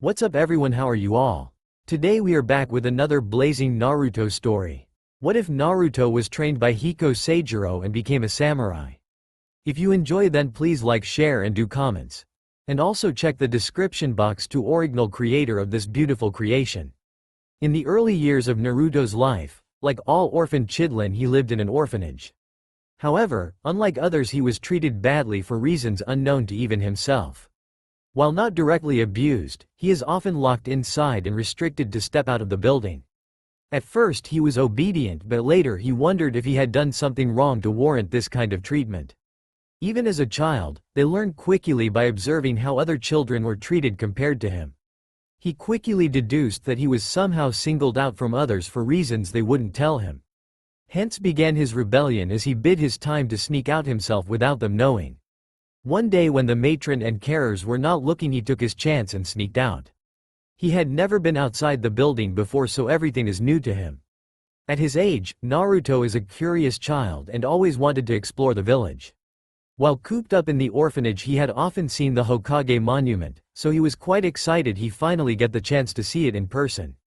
What's up everyone, how are you all? Today we are back with another blazing Naruto story. What if Naruto was trained by Hiko Seijuro and became a samurai? If you enjoy, then please like, share and do comments. And also check the description box to original creator of this beautiful creation. In the early years of Naruto's life, like all orphan children, he lived in an orphanage. However, unlike others, he was treated badly for reasons unknown to even himself. While not directly abused, he is often locked inside and restricted to step out of the building. At first he was obedient, but later he wondered if he had done something wrong to warrant this kind of treatment. Even as a child, they learned quickly by observing how other children were treated compared to him. He quickly deduced that he was somehow singled out from others for reasons they wouldn't tell him. Hence began his rebellion as he bid his time to sneak out himself without them knowing. One day when the matron and carers were not looking, he took his chance and sneaked out. He had never been outside the building before, so everything is new to him. At his age, Naruto is a curious child and always wanted to explore the village. While cooped up in the orphanage, he had often seen the Hokage monument, so he was quite excited he finally get the chance to see it in person.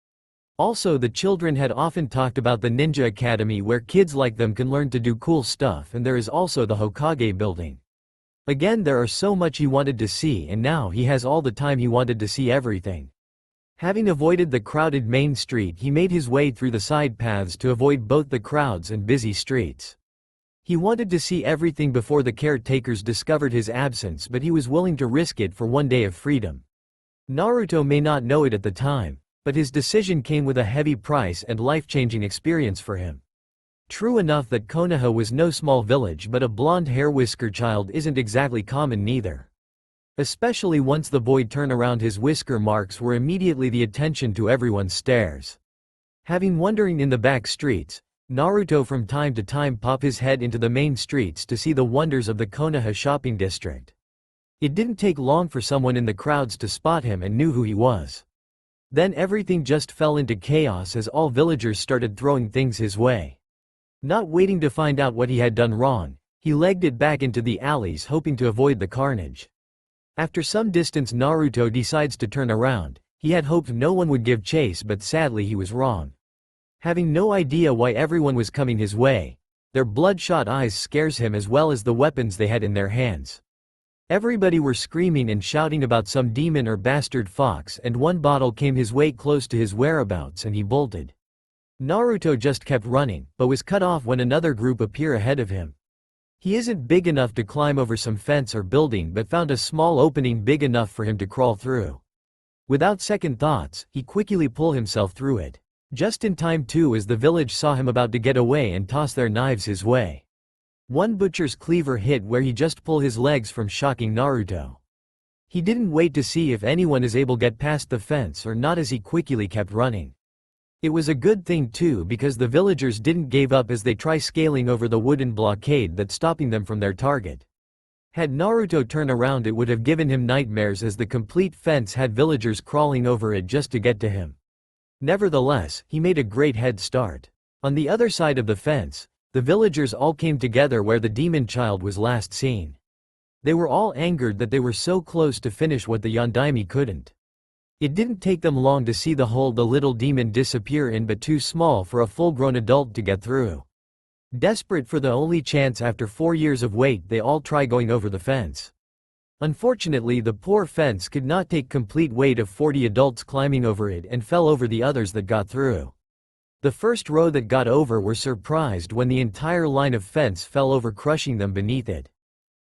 Also, the children had often talked about the ninja academy where kids like them can learn to do cool stuff, and there is also the Hokage building. Again, there are so much he wanted to see, and now he has all the time he wanted to see everything. Having avoided the crowded main street, he made his way through the side paths to avoid both the crowds and busy streets. He wanted to see everything before the caretakers discovered his absence, but he was willing to risk it for one day of freedom. Naruto may not know it at the time, but his decision came with a heavy price and life-changing experience for him. True enough that Konoha was no small village, but a blonde hair whisker child isn't exactly common neither. Especially once the boy turned around, his whisker marks were immediately the attention to everyone's stares. Having wandering in the back streets, Naruto from time to time pop his head into the main streets to see the wonders of the Konoha shopping district. It didn't take long for someone in the crowds to spot him and knew who he was. Then everything just fell into chaos as all villagers started throwing things his way. Not waiting to find out what he had done wrong, he legged it back into the alleys, hoping to avoid the carnage. After some distance, Naruto decides to turn around. He had hoped no one would give chase, but sadly he was wrong. Having no idea why everyone was coming his way, their bloodshot eyes scares him, as well as the weapons they had in their hands. Everybody were screaming and shouting about some demon or bastard fox, and one bottle came his way close to his whereabouts and he bolted. Naruto just kept running, but was cut off when another group appear ahead of him. He isn't big enough to climb over some fence or building, but found a small opening big enough for him to crawl through. Without second thoughts, he quickly pulled himself through it. Just in time too, as the village saw him about to get away and toss their knives his way. One butcher's cleaver hit where he just pulled his legs from, shocking Naruto. He didn't wait to see if anyone is able to get past the fence or not, as he quickly kept running. It was a good thing too, because the villagers didn't give up as they try scaling over the wooden blockade that's stopping them from their target. Had Naruto turned around, it would have given him nightmares, as the complete fence had villagers crawling over it just to get to him. Nevertheless, he made a great head start. On the other side of the fence, the villagers all came together where the demon child was last seen. They were all angered that they were so close to finish what the Yondaime couldn't. It didn't take them long to see the hole the little demon disappear in, but too small for a full-grown adult to get through. Desperate for the only chance after 4 years of wait, they all try going over the fence. Unfortunately, the poor fence could not take complete weight of 40 adults climbing over it and fell over the others that got through. The first row that got over were surprised when the entire line of fence fell over, crushing them beneath it.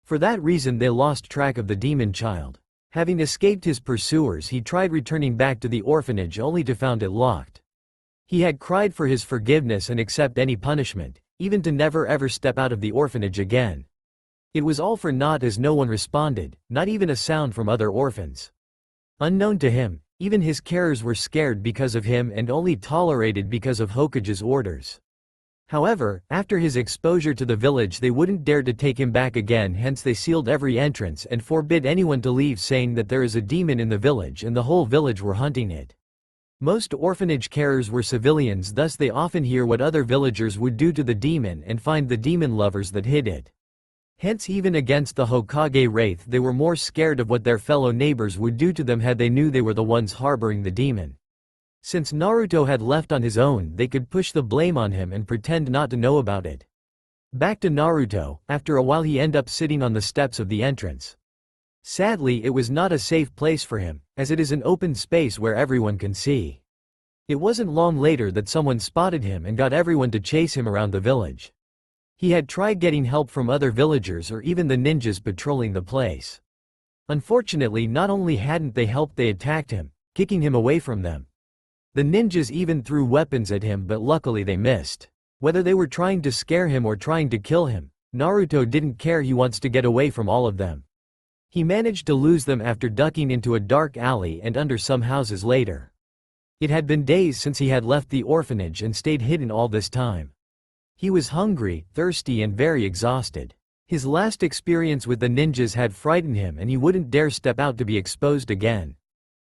For that reason they lost track of the demon child. Having escaped his pursuers, he tried returning back to the orphanage only to find it locked. He had cried for his forgiveness and accept any punishment, even to never ever step out of the orphanage again. It was all for naught, as no one responded, not even a sound from other orphans. Unknown to him, even his carers were scared because of him and only tolerated because of Hokage's orders. However, after his exposure to the village, they wouldn't dare to take him back again, hence they sealed every entrance and forbid anyone to leave, saying that there is a demon in the village and the whole village were hunting it. Most orphanage carers were civilians, thus they often hear what other villagers would do to the demon and find the demon lovers that hid it. Hence even against the Hokage Wraith they were more scared of what their fellow neighbors would do to them had they knew they were the ones harboring the demon. Since Naruto had left on his own, they could push the blame on him and pretend not to know about it. Back to Naruto, after a while he ended up sitting on the steps of the entrance. Sadly, it was not a safe place for him, as it is an open space where everyone can see. It wasn't long later that someone spotted him and got everyone to chase him around the village. He had tried getting help from other villagers or even the ninjas patrolling the place. Unfortunately, not only hadn't they helped, they attacked him, kicking him away from them. The ninjas even threw weapons at him, but luckily they missed. Whether they were trying to scare him or trying to kill him, Naruto didn't care. He wants to get away from all of them. He managed to lose them after ducking into a dark alley and under some houses later. It had been days since he had left the orphanage and stayed hidden all this time. He was hungry, thirsty and very exhausted. His last experience with the ninjas had frightened him and he wouldn't dare step out to be exposed again.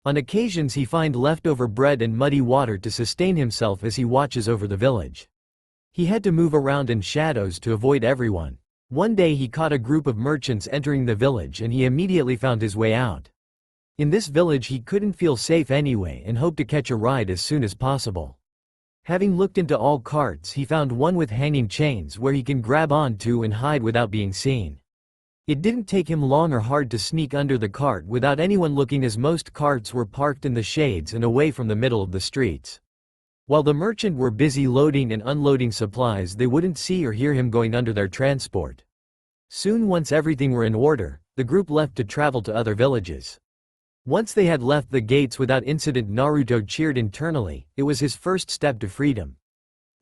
On occasions he finds leftover bread and muddy water to sustain himself as he watches over the village. He had to move around in shadows to avoid everyone. One day he caught a group of merchants entering the village and he immediately found his way out. In this village he couldn't feel safe anyway and hoped to catch a ride as soon as possible. Having looked into all carts, he found one with hanging chains where he can grab onto and hide without being seen. It didn't take him long or hard to sneak under the cart without anyone looking, as most carts were parked in the shades and away from the middle of the streets. While the merchant were busy loading and unloading supplies, they wouldn't see or hear him going under their transport. Soon, once everything were in order, the group left to travel to other villages. Once they had left the gates without incident, Naruto cheered internally. It was his first step to freedom.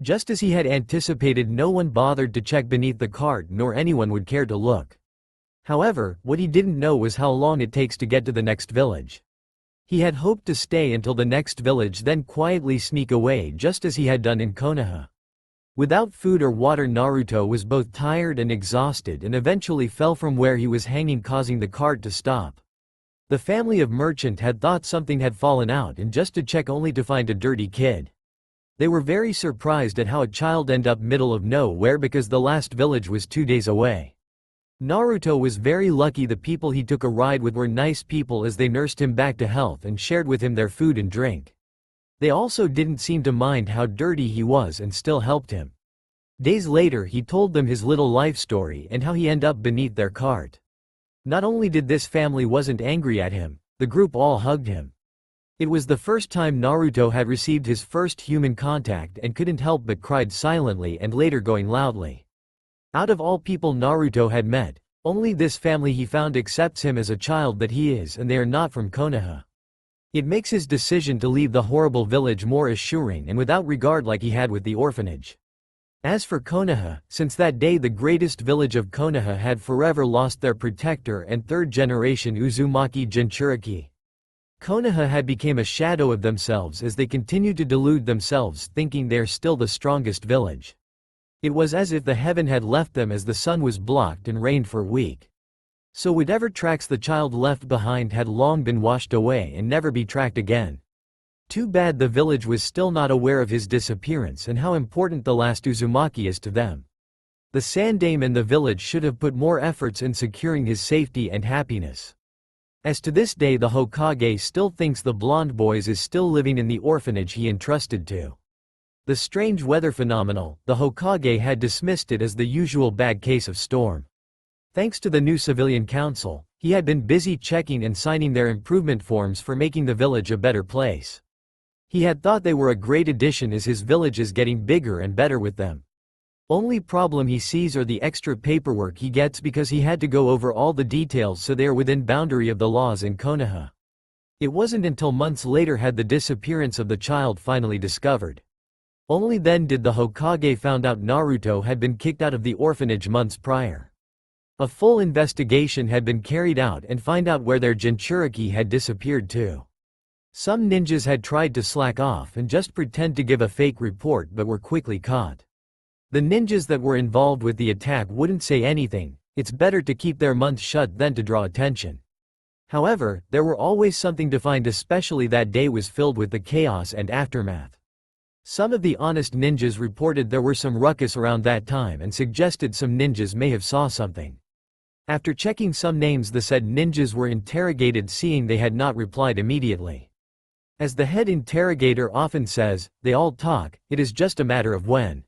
Just as he had anticipated, no one bothered to check beneath the cart, nor anyone would care to look. However, what he didn't know was how long it takes to get to the next village. He had hoped to stay until the next village, then quietly sneak away just as he had done in Konoha. Without food or water, Naruto was both tired and exhausted and eventually fell from where he was hanging, causing the cart to stop. The family of merchant had thought something had fallen out and just to check, only to find a dirty kid. They were very surprised at how a child ended up middle of nowhere because the last village was 2 days away. Naruto was very lucky. The people he took a ride with were nice people, as they nursed him back to health and shared with him their food and drink. They also didn't seem to mind how dirty he was and still helped him. Days later he told them his little life story and how he ended up beneath their cart. Not only did this family wasn't angry at him, the group all hugged him. It was the first time Naruto had received his first human contact and couldn't help but cried silently and later going loudly. Out of all people Naruto had met, only this family he found accepts him as a child that he is, and they are not from Konoha. It makes his decision to leave the horrible village more assuring and without regard, like he had with the orphanage. As for Konoha, since that day the greatest village of Konoha had forever lost their protector and third generation Uzumaki Jinchuriki. Konoha had become a shadow of themselves as they continued to delude themselves, thinking they're still the strongest village. It was as if the heaven had left them, as the sun was blocked and rained for a week. So whatever tracks the child left behind had long been washed away and never be tracked again. Too bad the village was still not aware of his disappearance and how important the last Uzumaki is to them. The Sandaime and the village should have put more efforts in securing his safety and happiness. As to this day the Hokage still thinks the blonde boy is still living in the orphanage he entrusted to. The strange weather phenomenon, the Hokage had dismissed it as the usual bad case of storm. Thanks to the new civilian council, he had been busy checking and signing their improvement forms for making the village a better place. He had thought they were a great addition, as his village is getting bigger and better with them. Only problem he sees are the extra paperwork he gets because he had to go over all the details so they are within boundary of the laws in Konoha. It wasn't until months later had the disappearance of the child finally discovered. Only then did the Hokage found out Naruto had been kicked out of the orphanage months prior. A full investigation had been carried out and find out where their Jinchuriki had disappeared to. Some ninjas had tried to slack off and just pretend to give a fake report but were quickly caught. The ninjas that were involved with the attack wouldn't say anything. It's better to keep their mouths shut than to draw attention. However, there were always something to find, especially that day was filled with the chaos and aftermath. Some of the honest ninjas reported there were some ruckus around that time and suggested some ninjas may have saw something. After checking some names, the said ninjas were interrogated, seeing they had not replied immediately. As the head interrogator often says, they all talk, it is just a matter of when.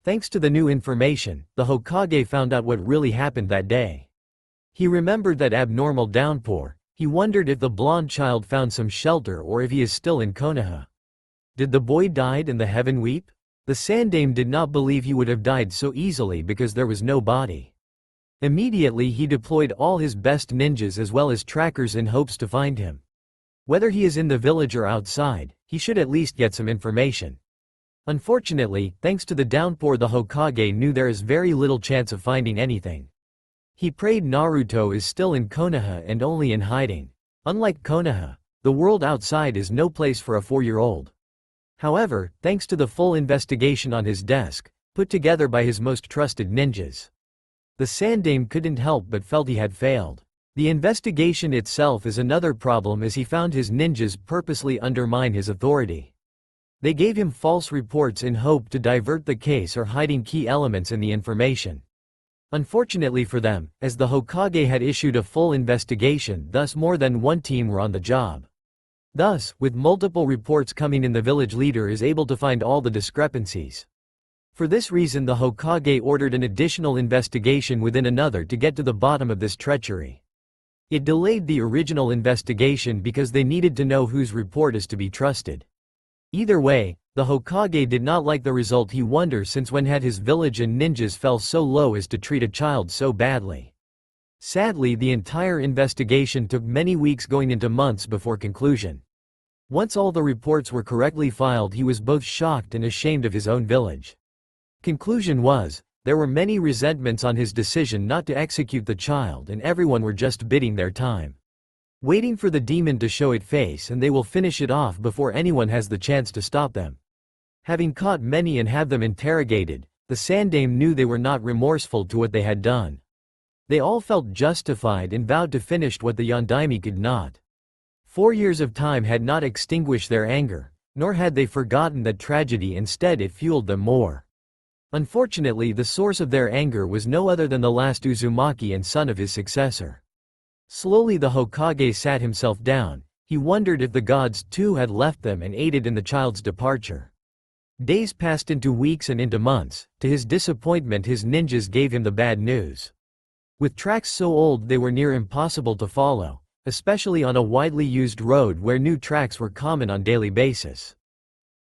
Thanks to the new information, the Hokage found out what really happened that day. He remembered that abnormal downpour. He wondered if the blonde child found some shelter or if he is still in Konoha. Did the boy died and the heaven weep? The Sandaime did not believe he would have died so easily because there was no body. Immediately he deployed all his best ninjas as well as trackers in hopes to find him. Whether he is in the village or outside, he should at least get some information. Unfortunately, thanks to the downpour, the Hokage knew there is very little chance of finding anything. He prayed Naruto is still in Konoha and only in hiding. Unlike Konoha, the world outside is no place for a 4-year-old. However, thanks to the full investigation on his desk, put together by his most trusted ninjas, the Sandaime couldn't help but felt he had failed. The investigation itself is another problem, as he found his ninjas purposely undermine his authority. They gave him false reports in hope to divert the case or hiding key elements in the information. Unfortunately for them, as the Hokage had issued a full investigation, thus more than one team were on the job. Thus, with multiple reports coming in, the village leader is able to find all the discrepancies. For this reason, the Hokage ordered an additional investigation within another to get to the bottom of this treachery. It delayed the original investigation because they needed to know whose report is to be trusted. Either way, the Hokage did not like the result. He wondered since when had his village and ninjas fell so low as to treat a child so badly. Sadly, the entire investigation took many weeks, going into months before conclusion. Once all the reports were correctly filed, he was both shocked and ashamed of his own village. Conclusion was, there were many resentments on his decision not to execute the child, and everyone were just biding their time, waiting for the demon to show its face, and they will finish it off before anyone has the chance to stop them. Having caught many and have them interrogated, the Sandaime knew they were not remorseful to what they had done. They all felt justified and vowed to finish what the Yondaime could not. 4 years of time had not extinguished their anger, nor had they forgotten that tragedy. Instead, it fueled them more. Unfortunately, the source of their anger was no other than the last Uzumaki and son of his successor. Slowly the Hokage sat himself down. He wondered if the gods too had left them and aided in the child's departure. Days passed into weeks and into months. To his disappointment, his ninjas gave him the bad news. With tracks so old they were near impossible to follow, especially on a widely used road where new tracks were common on daily basis.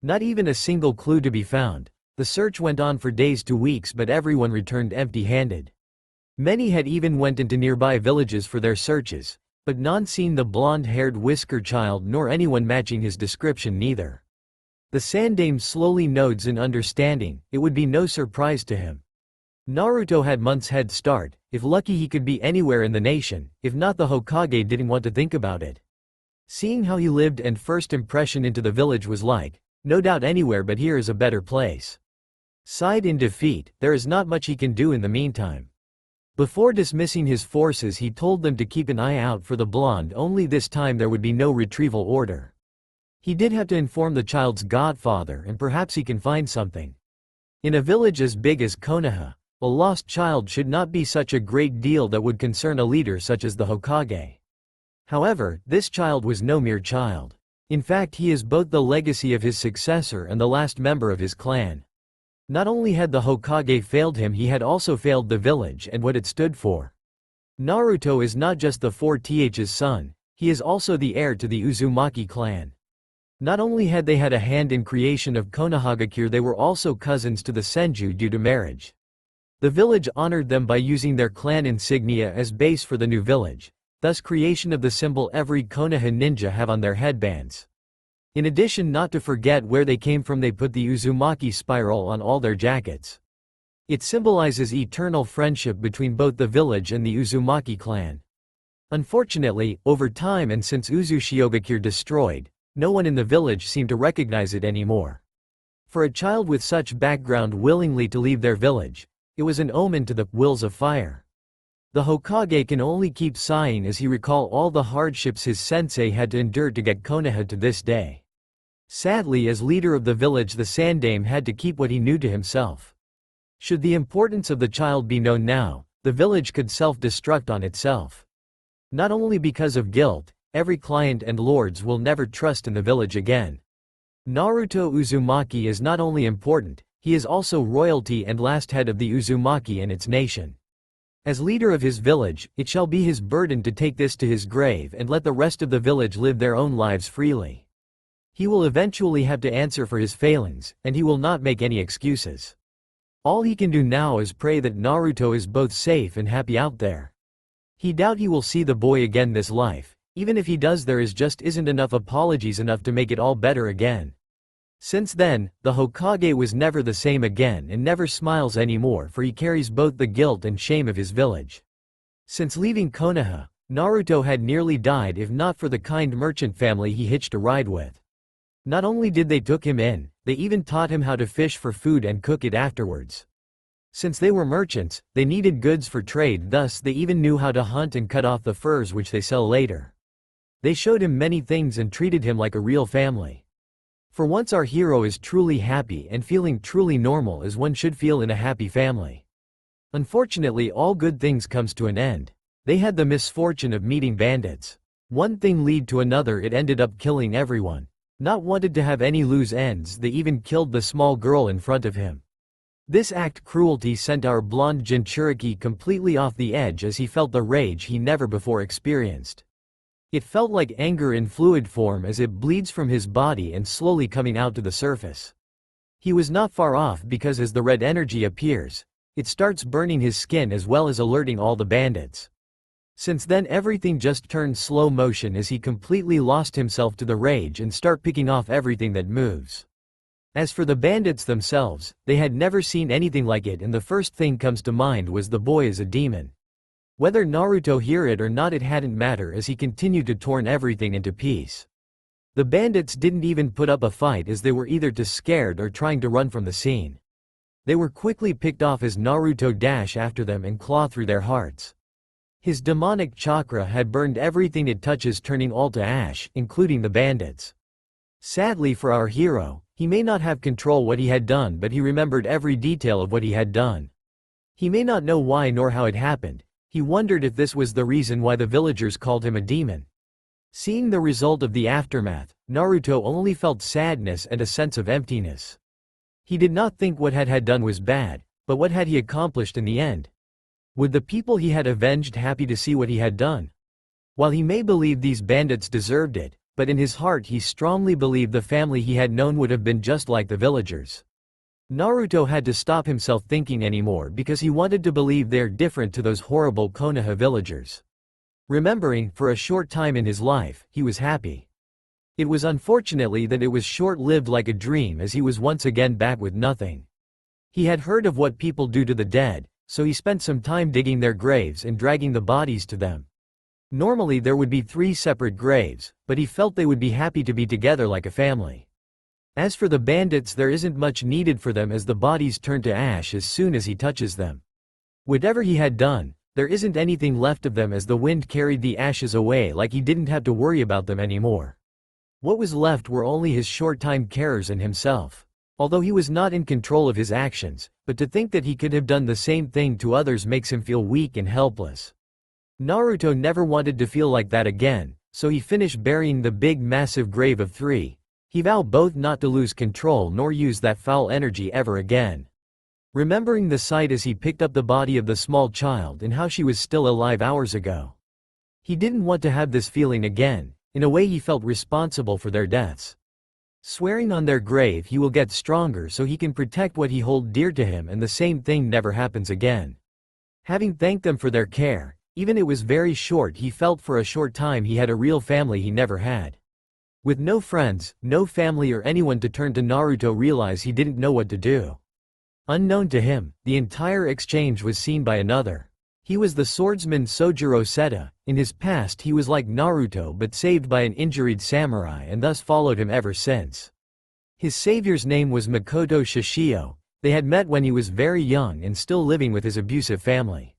Not even a single clue to be found. The search went on for days to weeks, but everyone returned empty-handed. Many had even went into nearby villages for their searches, but none seen the blonde-haired whisker child nor anyone matching his description neither. The Sandaime slowly nods in understanding. It would be no surprise to him. Naruto had months head start. If lucky, he could be anywhere in the nation. If not, the Hokage didn't want to think about it. Seeing how he lived and first impression into the village was like, no doubt anywhere but here is a better place. Sighed in defeat, there is not much he can do in the meantime. Before dismissing his forces, he told them to keep an eye out for the blonde, only this time there would be no retrieval order. He did have to inform the child's godfather, and perhaps he can find something. In a village as big as Konoha, a lost child should not be such a great deal that would concern a leader such as the Hokage. However, this child was no mere child. In fact, he is both the legacy of his successor and the last member of his clan. Not only had the Hokage failed him, he had also failed the village and what it stood for. Naruto is not just the 4th's son, he is also the heir to the Uzumaki clan. Not only had they had a hand in creation of Konohagakure, they were also cousins to the Senju due to marriage. The village honored them by using their clan insignia as base for the new village, thus creation of the symbol every Konoha ninja have on their headbands. In addition, not to forget where they came from, they put the Uzumaki Spiral on all their jackets. It symbolizes eternal friendship between both the village and the Uzumaki clan. Unfortunately, over time and since Uzushiogakure destroyed, no one in the village seemed to recognize it anymore. For a child with such background willingly to leave their village, it was an omen to the wills of fire. The Hokage can only keep sighing as he recalls all the hardships his sensei had to endure to get Konoha to this day. Sadly, as leader of the village, the Sandaime had to keep what he knew to himself. Should the importance of the child be known now, the village could self-destruct on itself. Not only because of guilt, every client and lords will never trust in the village again. Naruto Uzumaki is not only important, he is also royalty and last head of the Uzumaki and its nation. As leader of his village, it shall be his burden to take this to his grave and let the rest of the village live their own lives freely. He will eventually have to answer for his failings, and he will not make any excuses. All he can do now is pray that Naruto is both safe and happy out there. He doubt he will see the boy again this life. Even if he does, there just isn't enough apologies enough to make it all better again. Since then, the Hokage was never the same again and never smiles anymore, for he carries both the guilt and shame of his village. Since leaving Konoha, Naruto had nearly died if not for the kind merchant family he hitched a ride with. Not only did they took him in, they even taught him how to fish for food and cook it afterwards. Since they were merchants, they needed goods for trade, thus they even knew how to hunt and cut off the furs which they sell later. They showed him many things and treated him like a real family. For once our hero is truly happy and feeling truly normal as one should feel in a happy family. Unfortunately, all good things comes to an end. They had the misfortune of meeting bandits. One thing lead to another, it ended up killing everyone. Not wanted to have any loose ends, they even killed the small girl in front of him. This act cruelty sent our blonde Jinchuriki completely off the edge as he felt the rage he never before experienced. It felt like anger in fluid form as it bleeds from his body and slowly coming out to the surface. He was not far off because as the red energy appears, it starts burning his skin as well as alerting all the bandits. Since then everything just turned slow motion as he completely lost himself to the rage and start picking off everything that moves. As for the bandits themselves, they had never seen anything like it, and the first thing comes to mind was the boy is a demon. Whether Naruto hear it or not, it hadn't matter as he continued to torn everything into piece. The bandits didn't even put up a fight as they were either too scared or trying to run from the scene. They were quickly picked off as Naruto dashed after them and claw through their hearts. His demonic chakra had burned everything it touches, turning all to ash, including the bandits. Sadly for our hero, he may not have control what he had done, but he remembered every detail of what he had done. He may not know why nor how it happened. He wondered if this was the reason why the villagers called him a demon. Seeing the result of the aftermath, Naruto only felt sadness and a sense of emptiness. He did not think what had done was bad, but what had he accomplished in the end? Would the people he had avenged happy to see what he had done? While he may believe these bandits deserved it, but in his heart he strongly believed the family he had known would have been just like the villagers. Naruto had to stop himself thinking anymore because he wanted to believe they're different to those horrible Konoha villagers. Remembering, for a short time in his life, he was happy. It was unfortunately that it was short-lived like a dream as he was once again back with nothing. He had heard of what people do to the dead, so he spent some time digging their graves and dragging the bodies to them. Normally there would be 3 separate graves, but he felt they would be happy to be together like a family. As for the bandits, there isn't much needed for them as the bodies turn to ash as soon as he touches them. Whatever he had done, there isn't anything left of them as the wind carried the ashes away, like he didn't have to worry about them anymore. What was left were only his short-time carers and himself. Although he was not in control of his actions, but to think that he could have done the same thing to others makes him feel weak and helpless. Naruto never wanted to feel like that again, so he finished burying the big massive grave of 3. He vowed both not to lose control nor use that foul energy ever again. Remembering the sight as he picked up the body of the small child and how she was still alive hours ago. He didn't want to have this feeling again. In a way he felt responsible for their deaths. Swearing on their grave he will get stronger so he can protect what he hold dear to him and the same thing never happens again. Having thanked them for their care, even it was very short, he felt for a short time he had a real family he never had. With no friends, no family or anyone to turn to, Naruto realized he didn't know what to do. Unknown to him, the entire exchange was seen by another. He was the swordsman Sojiro Seta. In his past he was like Naruto but saved by an injured samurai and thus followed him ever since. His savior's name was Makoto Shishio. They had met when he was very young and still living with his abusive family.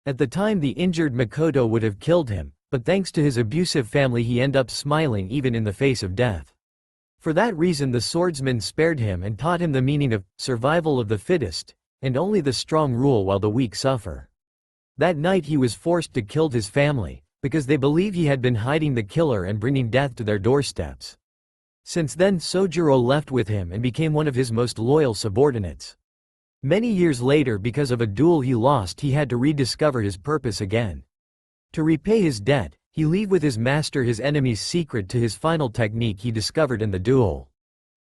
At the time the injured Makoto would have killed him, but thanks to his abusive family he ended up smiling even in the face of death. For that reason the swordsman spared him and taught him the meaning of survival of the fittest, and only the strong rule while the weak suffer. That night he was forced to kill his family, because they believe he had been hiding the killer and bringing death to their doorsteps. Since then Seijuro left with him and became one of his most loyal subordinates. Many years later, because of a duel he lost, he had to rediscover his purpose again. To repay his debt, he leave with his master his enemy's secret to his final technique he discovered in the duel.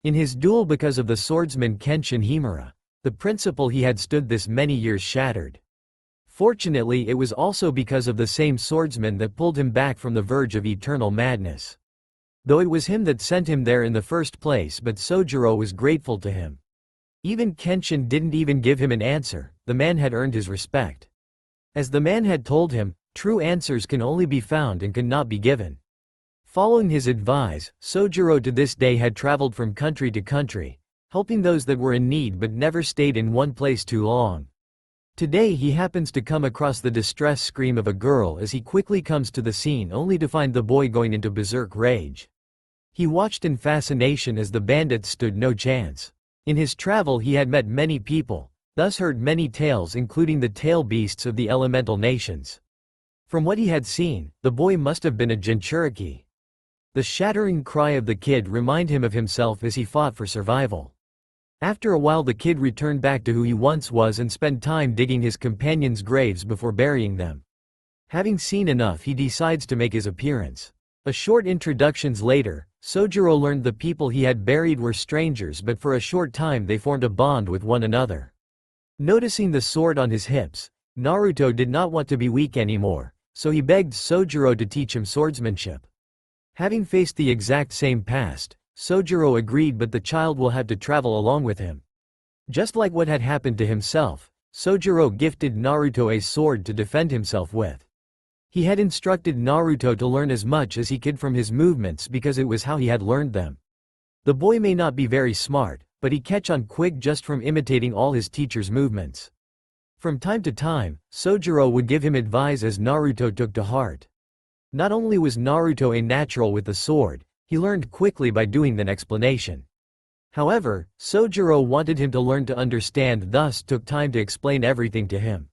In his duel because of the swordsman Kenshin Himura, the principle he had stood this many years shattered. Fortunately, it was also because of the same swordsman that pulled him back from the verge of eternal madness. Though it was him that sent him there in the first place, but Seijuro was grateful to him. Even Kenshin didn't even give him an answer. The man had earned his respect. As the man had told him, true answers can only be found and cannot be given. Following his advice, Seijuro to this day had traveled from country to country, helping those that were in need but never stayed in one place too long. Today he happens to come across the distress scream of a girl as he quickly comes to the scene only to find the boy going into berserk rage. He watched in fascination as the bandits stood no chance. In his travel he had met many people, thus heard many tales including the tail beasts of the elemental nations. From what he had seen, the boy must have been a Jinchuriki. The shattering cry of the kid reminded him of himself as he fought for survival. After a while the kid returned back to who he once was and spent time digging his companions' graves before burying them. Having seen enough, he decides to make his appearance. A short introductions later, Seijuro learned the people he had buried were strangers, but for a short time they formed a bond with one another. Noticing the sword on his hips, Naruto did not want to be weak anymore, so he begged Seijuro to teach him swordsmanship. Having faced the exact same past, Seijuro agreed, but the child will have to travel along with him. Just like what had happened to himself, Seijuro gifted Naruto a sword to defend himself with. He had instructed Naruto to learn as much as he could from his movements because it was how he had learned them. The boy may not be very smart, but he catch on quick just from imitating all his teacher's movements. From time to time, Seijuro would give him advice as Naruto took to heart. Not only was Naruto a natural with the sword, he learned quickly by doing an explanation. However, Seijuro wanted him to learn to understand, thus took time to explain everything to him.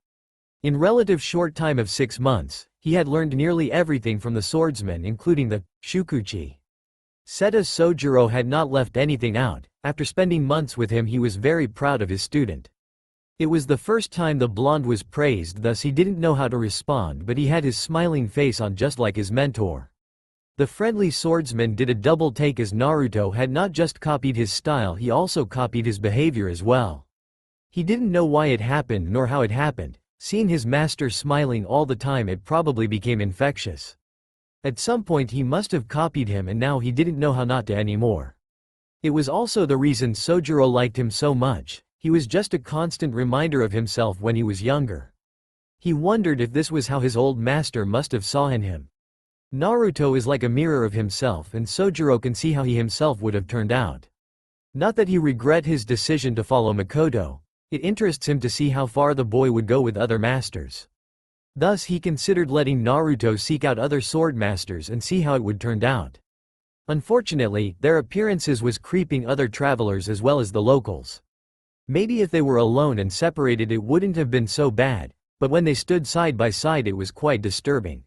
In relative short time of 6 months, he had learned nearly everything from the swordsman, including the shukuchi. Seta Seijuro had not left anything out. After spending months with him, he was very proud of his student. It was the first time the blonde was praised, thus he didn't know how to respond, but he had his smiling face on just like his mentor. The friendly swordsman did a double take as Naruto had not just copied his style, he also copied his behavior as well. He didn't know why it happened nor how it happened. Seeing his master smiling all the time, it probably became infectious. At some point he must have copied him, and now he didn't know how not to anymore. It was also the reason Seijuro liked him so much. He was just a constant reminder of himself when he was younger. He wondered if this was how his old master must have saw in him. Naruto is like a mirror of himself, and Seijuro can see how he himself would have turned out. Not that he regret his decision to follow Makoto. It interests him to see how far the boy would go with other masters. Thus he considered letting Naruto seek out other sword masters and see how it would turn out. Unfortunately, their appearances was creeping other travelers as well as the locals. Maybe if they were alone and separated it wouldn't have been so bad, but when they stood side by side it was quite disturbing.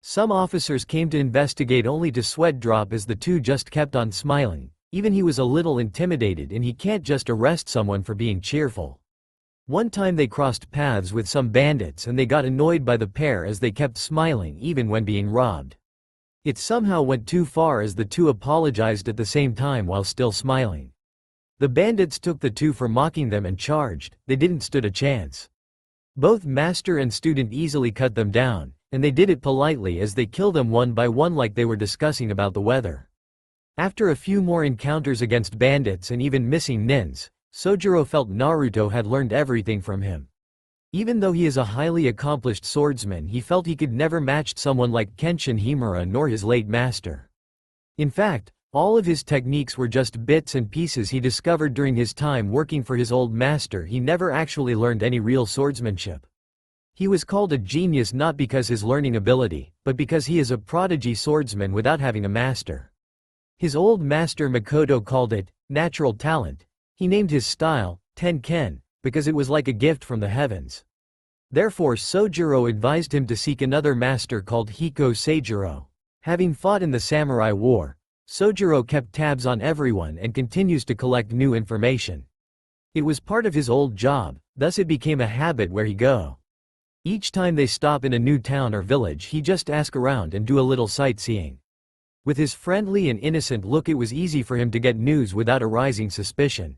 Some officers came to investigate only to sweat drop as the two just kept on smiling. Even he was a little intimidated, and he can't just arrest someone for being cheerful. One time they crossed paths with some bandits and they got annoyed by the pair as they kept smiling even when being robbed. It somehow went too far as the two apologized at the same time while still smiling. The bandits took the two for mocking them and charged. They didn't stood a chance. Both master and student easily cut them down, and they did it politely as they killed them one by one like they were discussing about the weather. After a few more encounters against bandits and even missing nins, Seijuro felt Naruto had learned everything from him. Even though he is a highly accomplished swordsman, he felt he could never match someone like Kenshin Himura nor his late master. In fact, all of his techniques were just bits and pieces he discovered during his time working for his old master. He never actually learned any real swordsmanship. He was called a genius not because his learning ability, but because he is a prodigy swordsman without having a master. His old master Makoto called it natural talent. He named his style Tenken because it was like a gift from the heavens. Therefore Sojiro advised him to seek another master called Hiko Seijuro. Having fought in the samurai war, Sojiro kept tabs on everyone and continues to collect new information. It was part of his old job, thus it became a habit where he go. Each time they stop in a new town or village he just ask around and do a little sightseeing. With his friendly and innocent look it was easy for him to get news without arising suspicion.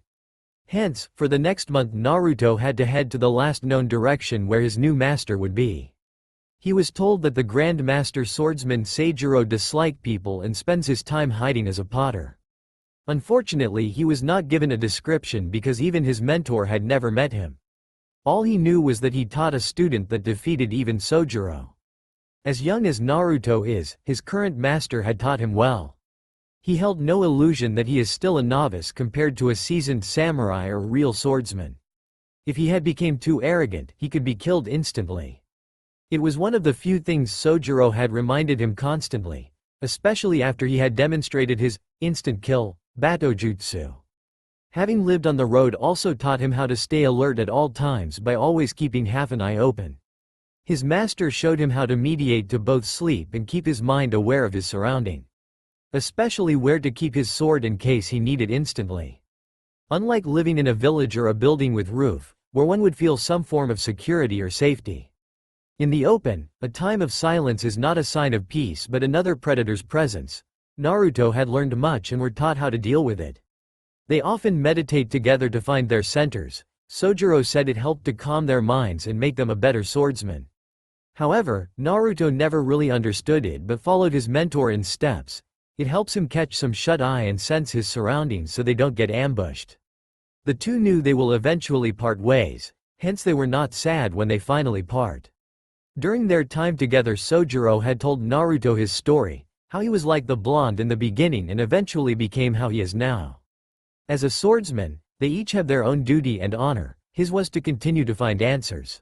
Hence, for the next month Naruto had to head to the last known direction where his new master would be. He was told that the Grand Master swordsman Seijuro disliked people and spends his time hiding as a potter. Unfortunately he was not given a description because even his mentor had never met him. All he knew was that he taught a student that defeated even Sojiro. As young as Naruto is, his current master had taught him well. He held no illusion that he is still a novice compared to a seasoned samurai or real swordsman. If he had become too arrogant, he could be killed instantly. It was one of the few things Sojiro had reminded him constantly, especially after he had demonstrated his instant kill Battojutsu. Having lived on the road also taught him how to stay alert at all times by always keeping half an eye open. His master showed him how to mediate to both sleep and keep his mind aware of his surrounding. Especially where to keep his sword in case he needed instantly. Unlike living in a village or a building with roof, where one would feel some form of security or safety. In the open, a time of silence is not a sign of peace but another predator's presence. Naruto had learned much and were taught how to deal with it. They often meditate together to find their centers. Sojiro said it helped to calm their minds and make them a better swordsman. However, Naruto never really understood it but followed his mentor in steps. It helps him catch some shut-eye and sense his surroundings so they don't get ambushed. The two knew they will eventually part ways, hence they were not sad when they finally part. During their time together Sojiro had told Naruto his story, how he was like the blonde in the beginning and eventually became how he is now. As a swordsman, they each have their own duty and honor. His was to continue to find answers.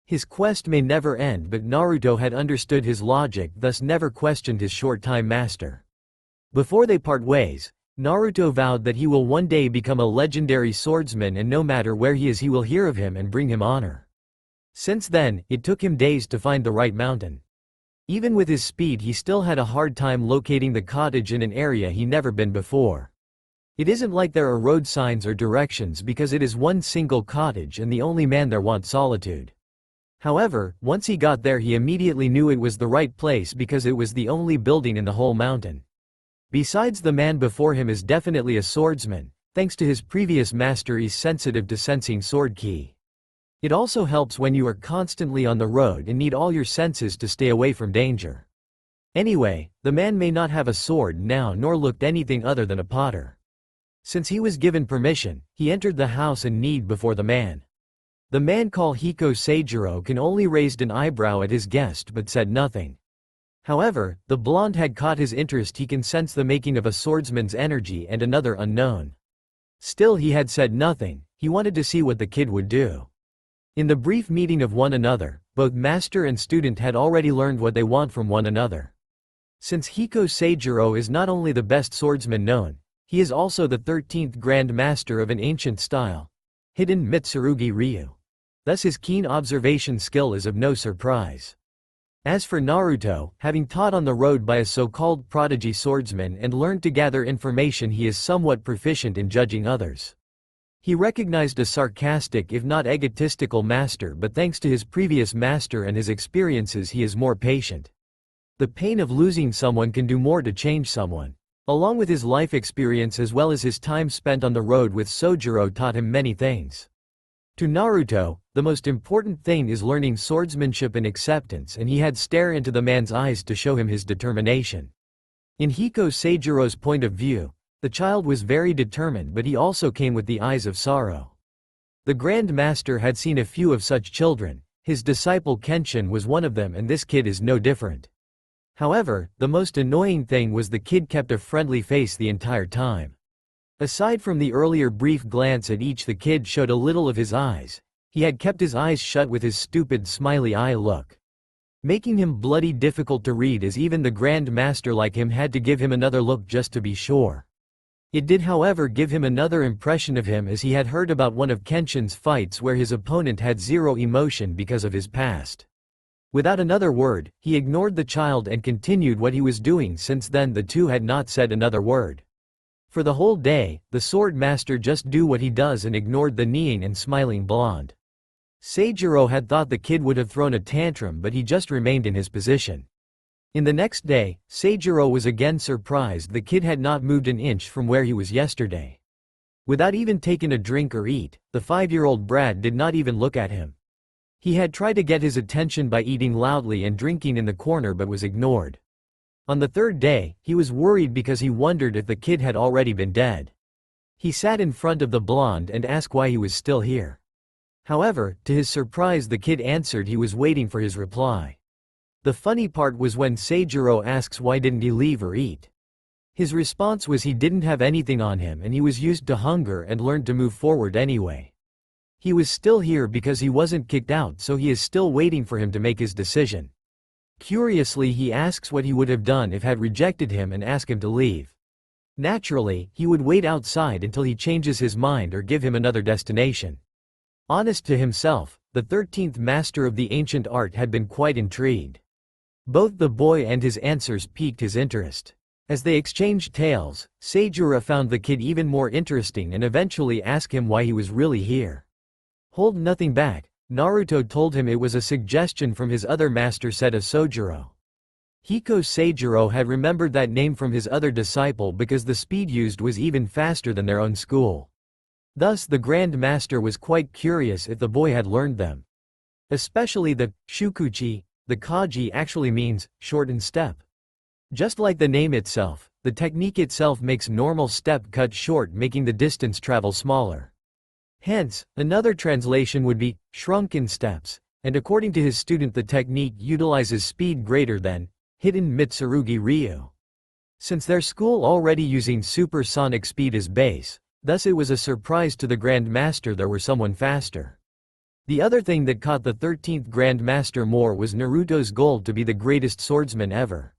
His quest may never end but Naruto had understood his logic thus never questioned his short-time master. Before they part ways, Naruto vowed that he will one day become a legendary swordsman and no matter where he is he will hear of him and bring him honor. Since then, it took him days to find the right mountain. Even with his speed he still had a hard time locating the cottage in an area he never been before. It isn't like there are road signs or directions because it is one single cottage and the only man there wants solitude. However, once he got there he immediately knew it was the right place because it was the only building in the whole mountain. Besides the man before him is definitely a swordsman, thanks to his previous master he's sensitive to sensing sword ki. It also helps when you are constantly on the road and need all your senses to stay away from danger. Anyway, the man may not have a sword now nor looked anything other than a potter. Since he was given permission, he entered the house and kneeled before the man. The man called Hiko Seijuro can only raised an eyebrow at his guest but said nothing. However, the blonde had caught his interest. He can sense the making of a swordsman's energy and another unknown. Still he had said nothing, he wanted to see what the kid would do. In the brief meeting of one another, both master and student had already learned what they want from one another. Since Hiko Seijuro is not only the best swordsman known, he is also the 13th Grand Master of an ancient style, hidden Mitsurugi Ryu. Thus his keen observation skill is of no surprise. As for Naruto, having taught on the road by a so-called prodigy swordsman and learned to gather information he is somewhat proficient in judging others. He recognized a sarcastic if not egotistical master but thanks to his previous master and his experiences he is more patient. The pain of losing someone can do more to change someone. Along with his life experience as well as his time spent on the road with Sojiro taught him many things. To Naruto, the most important thing is learning swordsmanship and acceptance and he had stare into the man's eyes to show him his determination. In Hiko Seijuro's point of view, the child was very determined but he also came with the eyes of sorrow. The Grand Master had seen a few of such children, his disciple Kenshin was one of them and this kid is no different. However, the most annoying thing was the kid kept a friendly face the entire time. Aside from the earlier brief glance at each the kid showed a little of his eyes, he had kept his eyes shut with his stupid smiley eye look. Making him bloody difficult to read as even the Grand Master like him had to give him another look just to be sure. It did however give him another impression of him, as he had heard about one of Kenshin's fights where his opponent had zero emotion because of his past. Without another word, he ignored the child and continued what he was doing. Since then the two had not said another word. For the whole day, the sword master just do what he does and ignored the kneeling and smiling blonde. Seijuro had thought the kid would have thrown a tantrum, but he just remained in his position. In the next day, Seijuro was again surprised the kid had not moved an inch from where he was yesterday. Without even taking a drink or eat, the 5-year-old brat did not even look at him. He had tried to get his attention by eating loudly and drinking in the corner but was ignored. On the third day, he was worried because he wondered if the kid had already been dead. He sat in front of the blonde and asked why he was still here. However, to his surprise the kid answered he was waiting for his reply. The funny part was when Seijuro asks why didn't he leave or eat. His response was he didn't have anything on him and he was used to hunger and learned to move forward anyway. He was still here because he wasn't kicked out, so he is still waiting for him to make his decision. Curiously, he asks what he would have done if had rejected him and ask him to leave. Naturally, he would wait outside until he changes his mind or give him another destination. Honest to himself, the 13th master of the ancient art had been quite intrigued. Both the boy and his answers piqued his interest. As they exchanged tales, Seijuro found the kid even more interesting and eventually asked him why he was really here. Hold nothing back, Naruto told him it was a suggestion from his other master To Naruto. Hiko Seijuro had remembered that name from his other disciple because the speed used was even faster than their own school. Thus the Grand Master was quite curious if the boy had learned them. Especially the shukuchi, the kaji actually means shorten step. Just like the name itself, the technique itself makes normal step cut short, making the distance travel smaller. Hence, another translation would be shrunken steps, and according to his student the technique utilizes speed greater than hidden Mitsurugi Ryu. Since their school already using supersonic speed as base, thus it was a surprise to the Grand Master there were someone faster. The other thing that caught the 13th Grand Master more was Naruto's goal to be the greatest swordsman ever.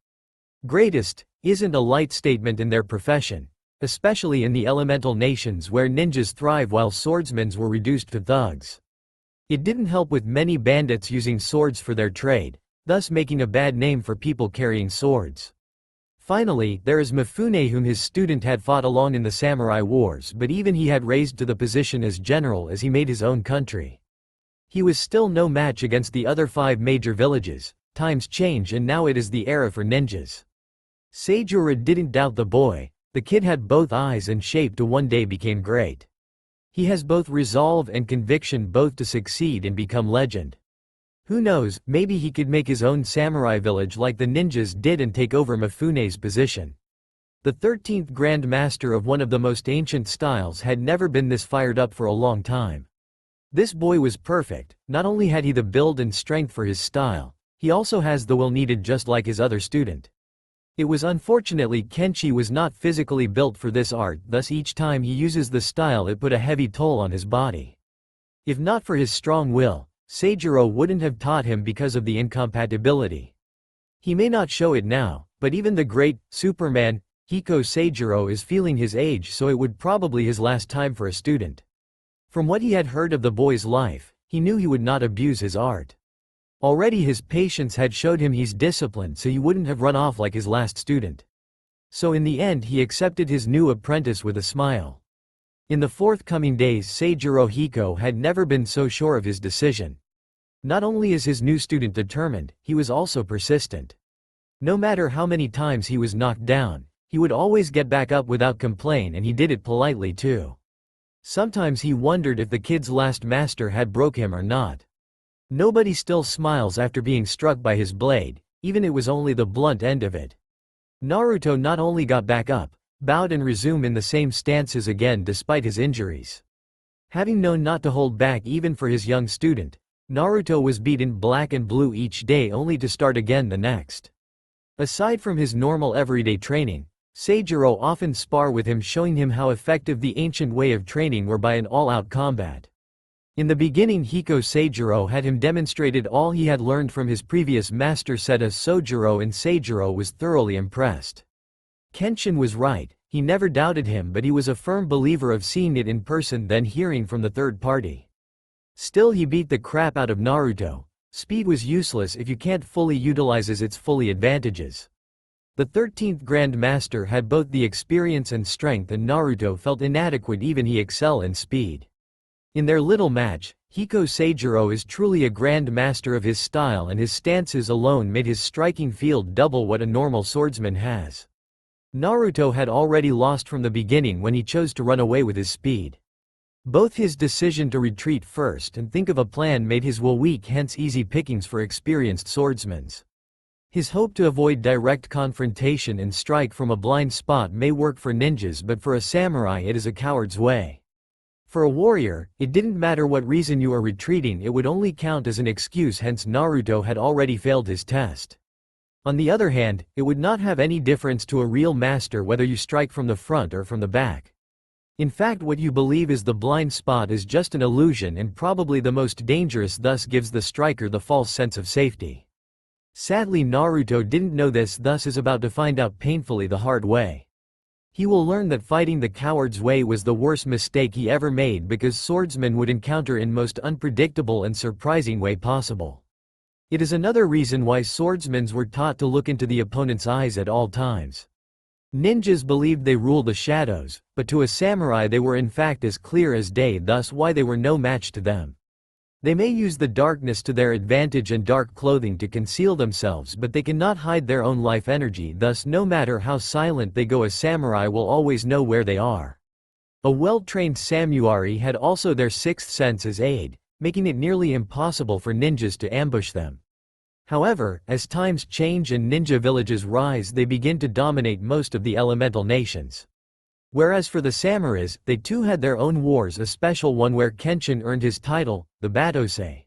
Greatest isn't a light statement in their profession, especially in the elemental nations where ninjas thrive while swordsmen were reduced to thugs. It didn't help with many bandits using swords for their trade, thus making a bad name for people carrying swords. Finally, there is Mifune, whom his student had fought along in the samurai wars, but even he had raised to the position as general as he made his own country. He was still no match against the other 5 major villages. Times change and now it is the era for ninjas. Seijuro didn't doubt the boy. The kid had both eyes and shape to one day became great. He has both resolve and conviction both to succeed and become legend. Who knows, maybe he could make his own samurai village like the ninjas did and take over Mifune's position. The 13th Grand Master of one of the most ancient styles had never been this fired up for a long time. This boy was perfect. Not only had he the build and strength for his style, he also has the will needed just like his other student. It was unfortunately Kenshi was not physically built for this art, thus each time he uses the style it put a heavy toll on his body. If not for his strong will, Seijuro wouldn't have taught him because of the incompatibility. He may not show it now, but even the great Superman, Hiko Seijuro is feeling his age, so it would probably his last time for a student. From what he had heard of the boy's life, he knew he would not abuse his art. Already his patience had showed him he's disciplined, so he wouldn't have run off like his last student. So in the end he accepted his new apprentice with a smile. In the forthcoming days Seijuro Hiko had never been so sure of his decision. Not only is his new student determined, he was also persistent. No matter how many times he was knocked down, he would always get back up without complaint, and he did it politely too. Sometimes he wondered if the kid's last master had broke him or not. Nobody still smiles after being struck by his blade, even it was only the blunt end of it. Naruto not only got back up, bowed and resumed in the same stances again despite his injuries. Having known not to hold back even for his young student, Naruto was beaten black and blue each day only to start again the next. Aside from his normal everyday training, Seijuro often spar with him, showing him how effective the ancient way of training were by an all-out combat. In the beginning Hiko Seijuro had him demonstrated all he had learned from his previous master To Naruto, and Seijuro was thoroughly impressed. Kenshin was right, He never doubted him, but he was a firm believer of seeing it in person than hearing from the third party. Still, he beat the crap out of Naruto. Speed was useless if you can't fully utilize its fully advantages. The 13th Grand Master had both the experience and strength, and Naruto felt inadequate even he excel in speed. In their little match, Hiko Seijuro is truly a Grand Master of his style, and his stances alone made his striking field double what a normal swordsman has. Naruto had already lost from the beginning when he chose to run away with his speed. Both his decision to retreat first and think of a plan made his will weak, hence easy pickings for experienced swordsmen. His hope to avoid direct confrontation and strike from a blind spot may work for ninjas, but for a samurai it is a coward's way. For a warrior, it didn't matter what reason you are retreating, it would only count as an excuse, hence Naruto had already failed his test. On the other hand, it would not have any difference to a real master whether you strike from the front or from the back. In fact, what you believe is the blind spot is just an illusion and probably the most dangerous, thus gives the striker the false sense of safety. Sadly, Naruto didn't know this, thus is about to find out painfully the hard way. He will learn that fighting the coward's way was the worst mistake he ever made, because swordsmen would encounter in most unpredictable and surprising way possible. It is another reason why swordsmen were taught to look into the opponent's eyes at all times. Ninjas believed they ruled the shadows, but to a samurai they were in fact as clear as day, thus why they were no match to them. They may use the darkness to their advantage and dark clothing to conceal themselves, but they cannot hide their own life energy, thus no matter how silent they go, a samurai will always know where they are. A well-trained samurai had also their sixth sense as aid, making it nearly impossible for ninjas to ambush them. However, as times change and ninja villages rise, they begin to dominate most of the elemental nations. Whereas for the samurais, they too had their own wars, a special one where Kenshin earned his title, the Battosai.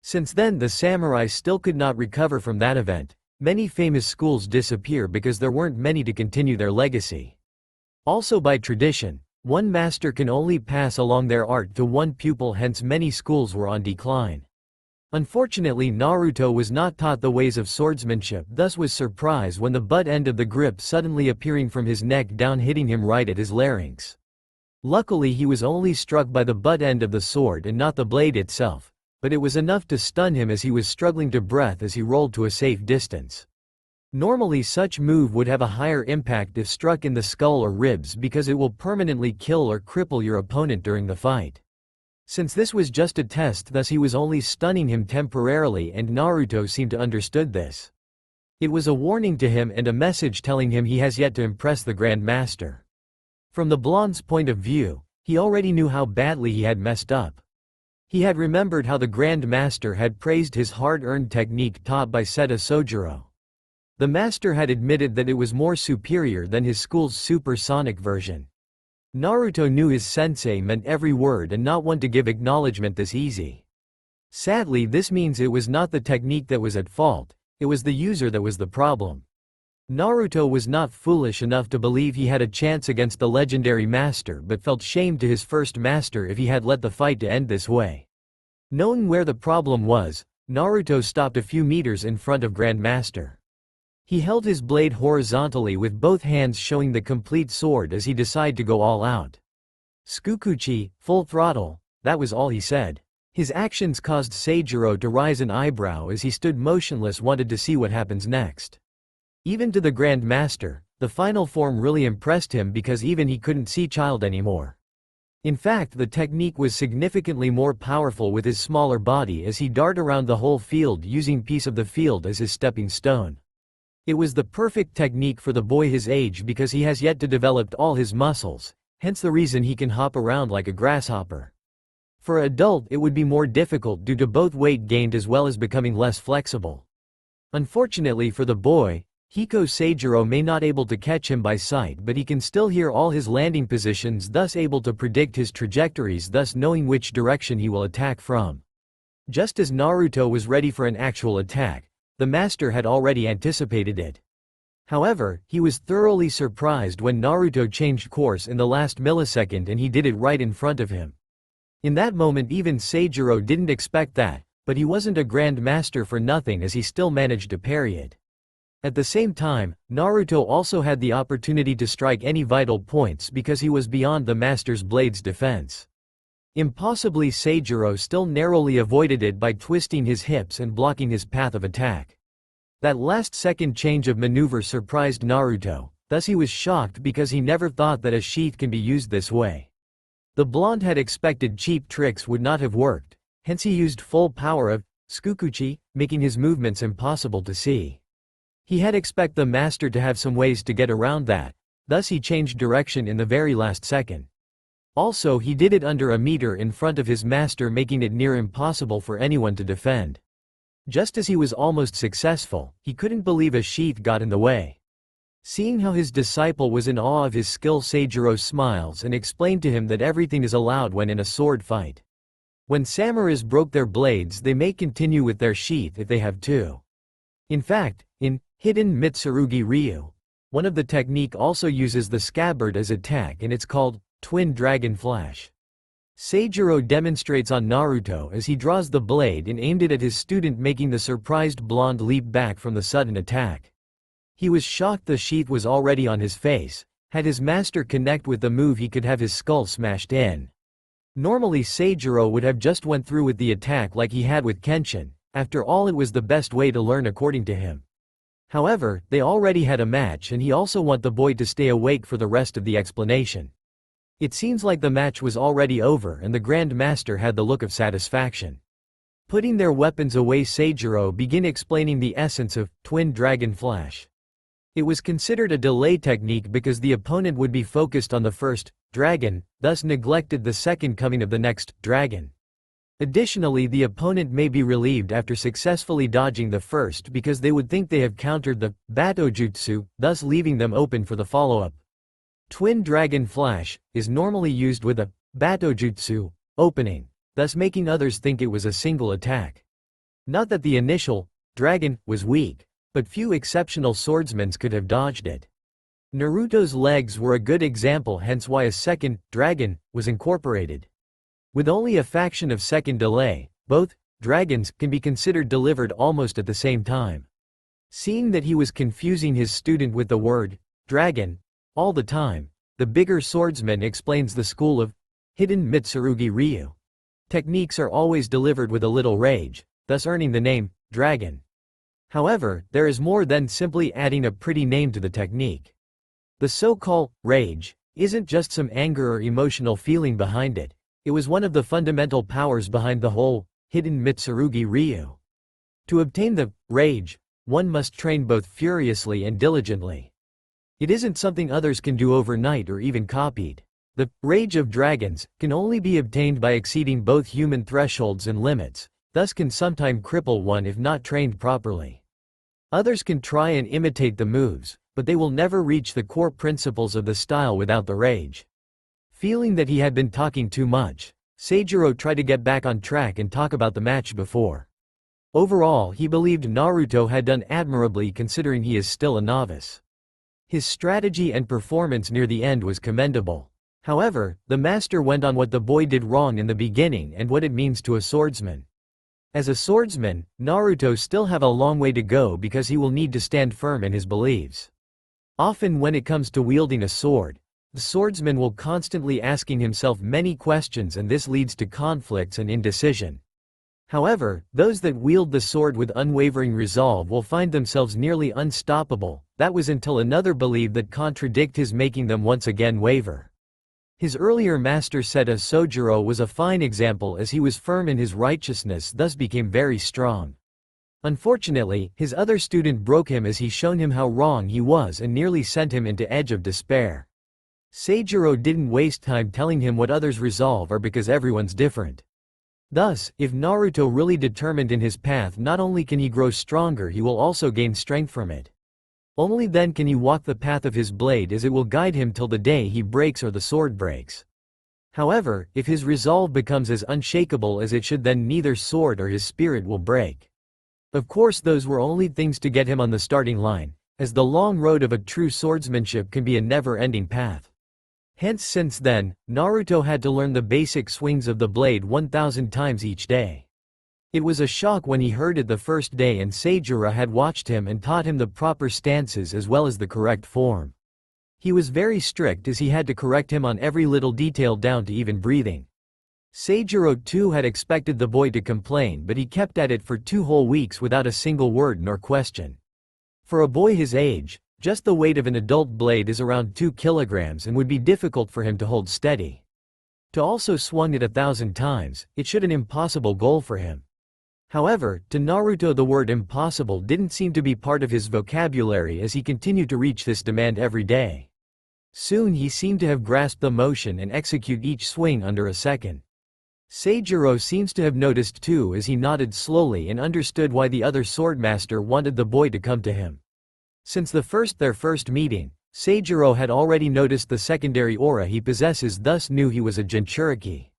Since then the samurai still could not recover from that event. Many famous schools disappear because there weren't many to continue their legacy. Also by tradition, one master can only pass along their art to one pupil, hence many schools were on decline. Unfortunately, Naruto was not taught the ways of swordsmanship, thus was surprised when the butt end of the grip suddenly appearing from his neck down, hitting him right at his larynx. Luckily he was only struck by the butt end of the sword and not the blade itself, but it was enough to stun him as he was struggling to breath as he rolled to a safe distance. Normally such move would have a higher impact if struck in the skull or ribs, because it will permanently kill or cripple your opponent during the fight. Since this was just a test, thus he was only stunning him temporarily, and Naruto seemed to understood this. It was a warning to him and a message telling him he has yet to impress the Grand Master. From the blonde's point of view, he already knew how badly he had messed up. He had remembered how the Grand Master had praised his hard-earned technique taught by To Naruto. The master had admitted that it was more superior than his school's supersonic version. Naruto knew his sensei meant every word and not one to give acknowledgement this easy. Sadly, this means it was not the technique that was at fault, it was the user that was the problem. Naruto was not foolish enough to believe he had a chance against the legendary master, but felt shamed to his first master if he had let the fight to end this way. Knowing where the problem was, Naruto stopped a few meters in front of Grandmaster. He held his blade horizontally with both hands, showing the complete sword as he decided to go all out. "Tsukuchi, full throttle," that was all he said. His actions caused Seijuro to raise an eyebrow as he stood motionless, wanted to see what happens next. Even to the Grand Master, the final form really impressed him because even he couldn't see child anymore. In fact, the technique was significantly more powerful with his smaller body as he darted around the whole field using piece of the field as his stepping stone. It was the perfect technique for the boy his age because he has yet to develop all his muscles, hence the reason he can hop around like a grasshopper. For an adult it would be more difficult due to both weight gained as well as becoming less flexible. Unfortunately for the boy, Hiko Seijuro may not able to catch him by sight, but he can still hear all his landing positions, thus able to predict his trajectories, thus knowing which direction he will attack from. Just as Naruto was ready for an actual attack, the master had already anticipated it. However, he was thoroughly surprised when Naruto changed course in the last millisecond and he did it right in front of him. In that moment even Seijuro didn't expect that, but he wasn't a Grand Master for nothing as he still managed to parry it. At the same time, Naruto also had the opportunity to strike any vital points because he was beyond the master's blade's defense. Impossibly, Seijuro still narrowly avoided it by twisting his hips and blocking his path of attack. That last-second change of maneuver surprised Naruto, thus he was shocked because he never thought that a sheath can be used this way. The blonde had expected cheap tricks would not have worked, hence he used full power of Tsukuchi, making his movements impossible to see. He had expected the master to have some ways to get around that, thus he changed direction in the very last second. Also, he did it under a meter in front of his master, making it near impossible for anyone to defend. Just as he was almost successful, he couldn't believe a sheath got in the way. Seeing how his disciple was in awe of his skill, Seijuro smiles and explained to him that everything is allowed when in a sword fight. When samurais broke their blades, they may continue with their sheath if they have to. In fact, in Hidden Mitsurugi Ryu, one of the technique also uses the scabbard as attack, and it's called Twin Dragon Flash. Seijuro demonstrates on Naruto as he draws the blade and aimed it at his student, making the surprised blonde leap back from the sudden attack. He was shocked the sheath was already on his face. Had his master connect with the move, he could have his skull smashed in. Normally Seijuro would have just went through with the attack like he had with Kenshin. After all, it was the best way to learn according to him. However, they already had a match and he also want the boy to stay awake for the rest of the explanation. It seems like the match was already over and the Grand Master had the look of satisfaction. Putting their weapons away, Seijuro began explaining the essence of Twin Dragon Flash. It was considered a delay technique because the opponent would be focused on the first dragon, thus neglected the second coming of the next dragon. Additionally, the opponent may be relieved after successfully dodging the first because they would think they have countered the Battojutsu, thus leaving them open for the follow-up. Twin Dragon Flash is normally used with a Battojutsu opening, thus making others think it was a single attack. Not that the initial dragon was weak, but few exceptional swordsmen could have dodged it. Naruto's legs were a good example, hence why a second dragon was incorporated. With only a fraction of second delay, both dragons can be considered delivered almost at the same time. Seeing that he was confusing his student with the word dragon all the time, the bigger swordsman explains the school of Hidden Mitsurugi Ryu. Techniques are always delivered with a little rage, thus earning the name dragon. However, there is more than simply adding a pretty name to the technique. The so-called rage isn't just some anger or emotional feeling behind it. It was one of the fundamental powers behind the whole Hidden Mitsurugi Ryu. To obtain the rage, one must train both furiously and diligently. It isn't something others can do overnight or even copied. The rage of dragons can only be obtained by exceeding both human thresholds and limits, thus can sometimes cripple one if not trained properly. Others can try and imitate the moves, but they will never reach the core principles of the style without the rage. Feeling that he had been talking too much, Seijuro tried to get back on track and talk about the match before. Overall, he believed Naruto had done admirably considering he is still a novice. His strategy and performance near the end was commendable. However, the master went on what the boy did wrong in the beginning and what it means to a swordsman. As a swordsman, Naruto still have a long way to go because he will need to stand firm in his beliefs. Often when it comes to wielding a sword, the swordsman will constantly asking himself many questions, and this leads to conflicts and indecision. However, those that wield the sword with unwavering resolve will find themselves nearly unstoppable. That was until another believed that contradict his, making them once again waver. His earlier master Hiko Seijuro was a fine example as he was firm in his righteousness, thus became very strong. Unfortunately, his other student broke him as he shown him how wrong he was and nearly sent him into edge of despair. Seijuro didn't waste time telling him what others' resolve are because everyone's different. Thus, if Naruto really determined in his path, not only can he grow stronger, he will also gain strength from it. Only then can he walk the path of his blade, as it will guide him till the day he breaks or the sword breaks. However, if his resolve becomes as unshakable as it should, then neither sword or his spirit will break. Of course, those were only things to get him on the starting line, as the long road of a true swordsmanship can be a never-ending path. Hence, since then, Naruto had to learn the basic swings of the blade 1,000 times each day. It was a shock when he heard it the first day, and Seijuro had watched him and taught him the proper stances as well as the correct form. He was very strict as he had to correct him on every little detail down to even breathing. Seijuro too had expected the boy to complain, but he kept at it for 2 whole weeks without a single word nor question. For a boy his age, just the weight of an adult blade is around 2 kilograms and would be difficult for him to hold steady. To also swung it 1,000 times, it should an impossible goal for him. However, to Naruto the word impossible didn't seem to be part of his vocabulary as he continued to reach this demand every day. Soon he seemed to have grasped the motion and execute each swing under a second. Seijuro seems to have noticed too as he nodded slowly and understood why the other swordmaster wanted the boy to come to him. Since their first meeting, Seijuro had already noticed the secondary aura he possesses, thus knew he was a Jinchuriki.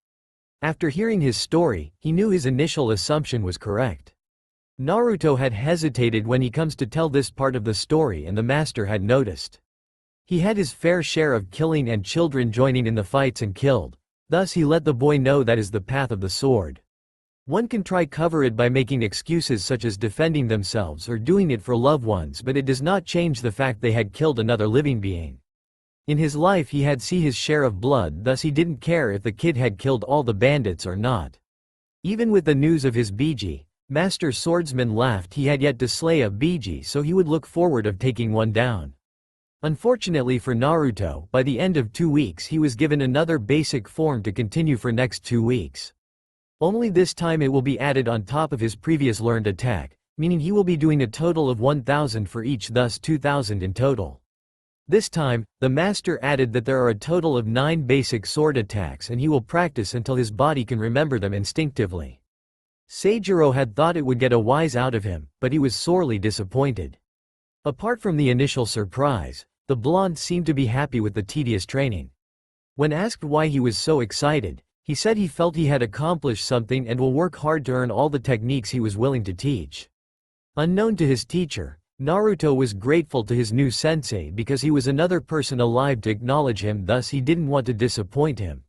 After hearing his story, he knew his initial assumption was correct. Naruto had hesitated when he comes to tell this part of the story, and the master had noticed. He had his fair share of killing and children joining in the fights and killed, thus he let the boy know that is the path of the sword. One can try cover it by making excuses such as defending themselves or doing it for loved ones, but it does not change the fact they had killed another living being. In his life he had seen his share of blood, thus he didn't care if the kid had killed all the bandits or not. Even with the news of his Biji, Master Swordsman laughed. He had yet to slay a Biji, so he would look forward of taking one down. Unfortunately for Naruto, by the end of 2 weeks he was given another basic form to continue for next 2 weeks. Only this time it will be added on top of his previous learned attack, meaning he will be doing a total of 1,000 for each, thus 2,000 in total. This time, the master added that there are a total of 9 basic sword attacks and he will practice until his body can remember them instinctively. Seijuro had thought it would get a wise out of him, but he was sorely disappointed. Apart from the initial surprise, the blonde seemed to be happy with the tedious training. When asked why he was so excited, he said he felt he had accomplished something and will work hard to earn all the techniques he was willing to teach. Unknown to his teacher, Naruto was grateful to his new sensei because he was another person alive to acknowledge him, thus he didn't want to disappoint him.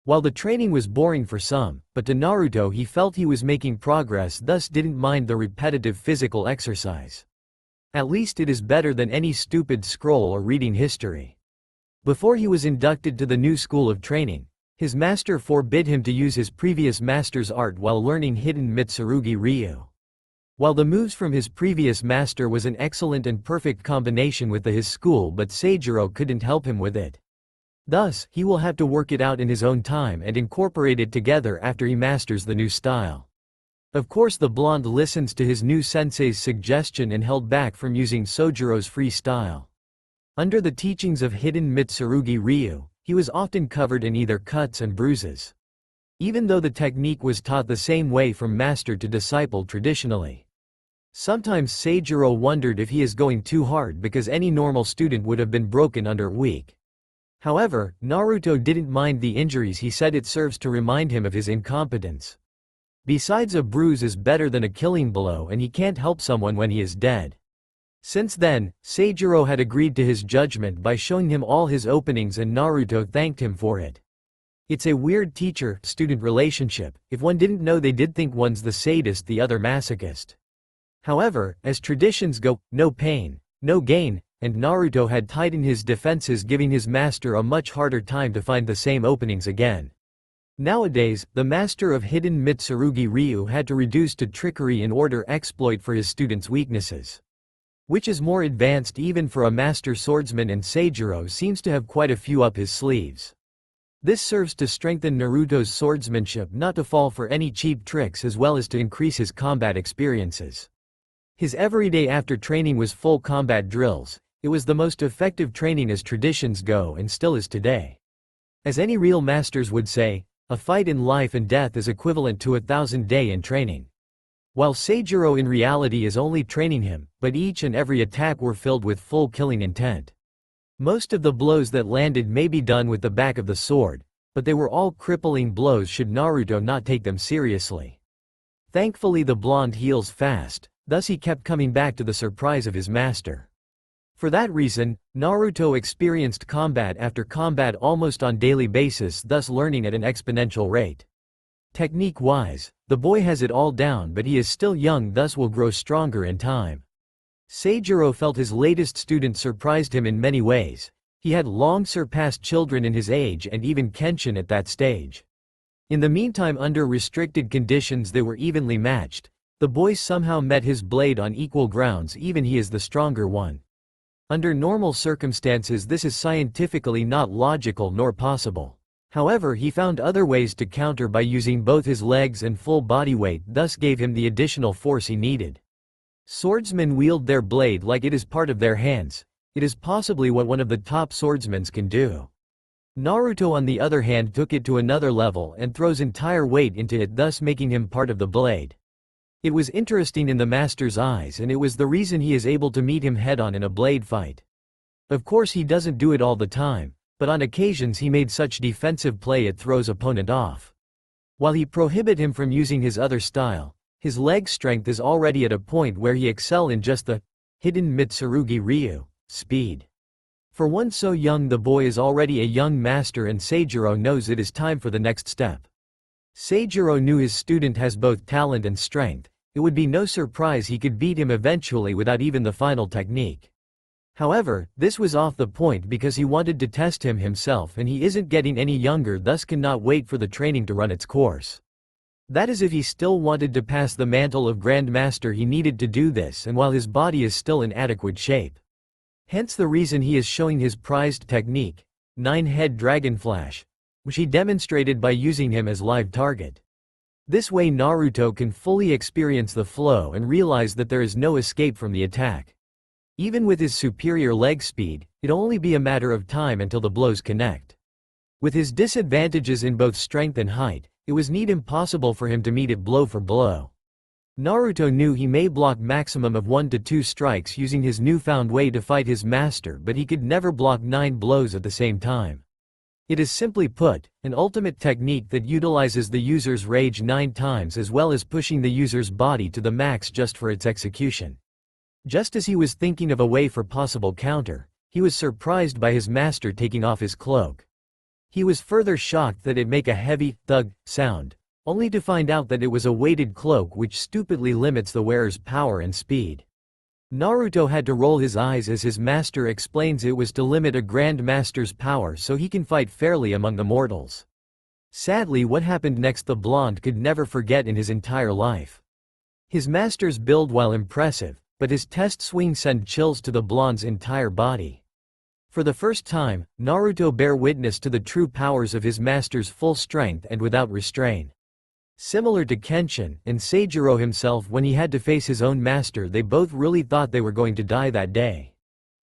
While the training was boring for some, but to Naruto he felt he was making progress, thus didn't mind the repetitive physical exercise. At least it is better than any stupid scroll or reading history. Before he was inducted to the new school of training, his master forbid him to use his previous master's art while learning hidden Mitsurugi Ryu. While the moves from his previous master was an excellent and perfect combination with his school, but Seijuro couldn't help him with it. Thus, he will have to work it out in his own time and incorporate it together after he masters the new style. Of course the blonde listens to his new sensei's suggestion and held back from using Sojiro's free style. Under the teachings of hidden Mitsurugi Ryu, he was often covered in either cuts and bruises. Even though the technique was taught the same way from master to disciple traditionally. Sometimes Seijuro wondered if he is going too hard because any normal student would have been broken under a week. However, Naruto didn't mind the injuries. He said it serves to remind him of his incompetence. Besides, a bruise is better than a killing blow, and he can't help someone when he is dead. Since then, Seijuro had agreed to his judgment by showing him all his openings, and Naruto thanked him for it. It's a weird teacher-student relationship. If one didn't know, they did think one's the sadist, the other masochist. However, as traditions go, no pain, no gain, and Naruto had tightened his defenses, giving his master a much harder time to find the same openings again. Nowadays, the master of hidden Mitsurugi Ryu had to reduce to trickery in order to exploit for his students' weaknesses. Which is more advanced even for a master swordsman, and Seijuro seems to have quite a few up his sleeves. This serves to strengthen Naruto's swordsmanship, not to fall for any cheap tricks, as well as to increase his combat experiences. His everyday after training was full combat drills. It was the most effective training as traditions go, and still is today. As any real masters would say, a fight in life and death is equivalent to 1,000 days in training. While Seijuro in reality is only training him, but each and every attack were filled with full killing intent. Most of the blows that landed may be done with the back of the sword, but they were all crippling blows should Naruto not take them seriously. Thankfully the blonde heals fast, thus he kept coming back to the surprise of his master. For that reason, Naruto experienced combat after combat almost on daily basis, thus learning at an exponential rate. Technique-wise, The boy has it all down, but he is still young, thus will grow stronger in time. Seijuro felt his latest student surprised him in many ways. He had long surpassed children in his age and even Kenshin at that stage. In the meantime, under restricted conditions they were evenly matched. The boy somehow met his blade on equal grounds, even he is the stronger one. Under normal circumstances this is scientifically not logical nor possible. However, he found other ways to counter by using both his legs and full body weight, thus gave him the additional force he needed. Swordsmen wield their blade like it is part of their hands. It is possibly what one of the top swordsmen can do. Naruto on the other hand took it to another level and throws entire weight into it, thus making him part of the blade. It was interesting in the master's eyes, and it was the reason he is able to meet him head-on in a blade fight. Of course he doesn't do it all the time, but on occasions he made such defensive play it throws opponent off. While he prohibit him from using his other style, his leg strength is already at a point where he excel in just the hidden Mitsurugi Ryu, speed. For one so young, the boy is already a young master, and Seijuro knows it is time for the next step. Seijuro knew his student has both talent and strength. It would be no surprise he could beat him eventually without even the final technique. However, this was off the point because he wanted to test him himself, and he isn't getting any younger, thus cannot wait for the training to run its course. That is, if he still wanted to pass the mantle of Grandmaster, he needed to do this, and while his body is still in adequate shape. Hence the reason he is showing his prized technique, 9-head Dragon Flash, which he demonstrated by using him as live target. This way Naruto can fully experience the flow and realize that there is no escape from the attack. Even with his superior leg speed, it'll only be a matter of time until the blows connect. With his disadvantages in both strength and height, it was near impossible for him to meet it blow for blow. Naruto knew he may block maximum of 1 to 2 strikes using his newfound way to fight his master, but he could never block 9 blows at the same time. It is simply put, an ultimate technique that utilizes the user's rage 9 times as well as pushing the user's body to the max just for its execution. Just as he was thinking of a way for possible counter, he was surprised by his master taking off his cloak. He was further shocked that it make a heavy, thug, sound, only to find out that it was a weighted cloak which stupidly limits the wearer's power and speed. Naruto had to roll his eyes as his master explains it was to limit a Grand Master's power so he can fight fairly among the mortals. Sadly, what happened next the blonde could never forget in his entire life. His master's build, while impressive, but his test swing sent chills to the blonde's entire body. For the first time, Naruto bear witness to the true powers of his master's full strength and without restraint. Similar to Kenshin and Seijuro himself when he had to face his own master, they both really thought they were going to die that day.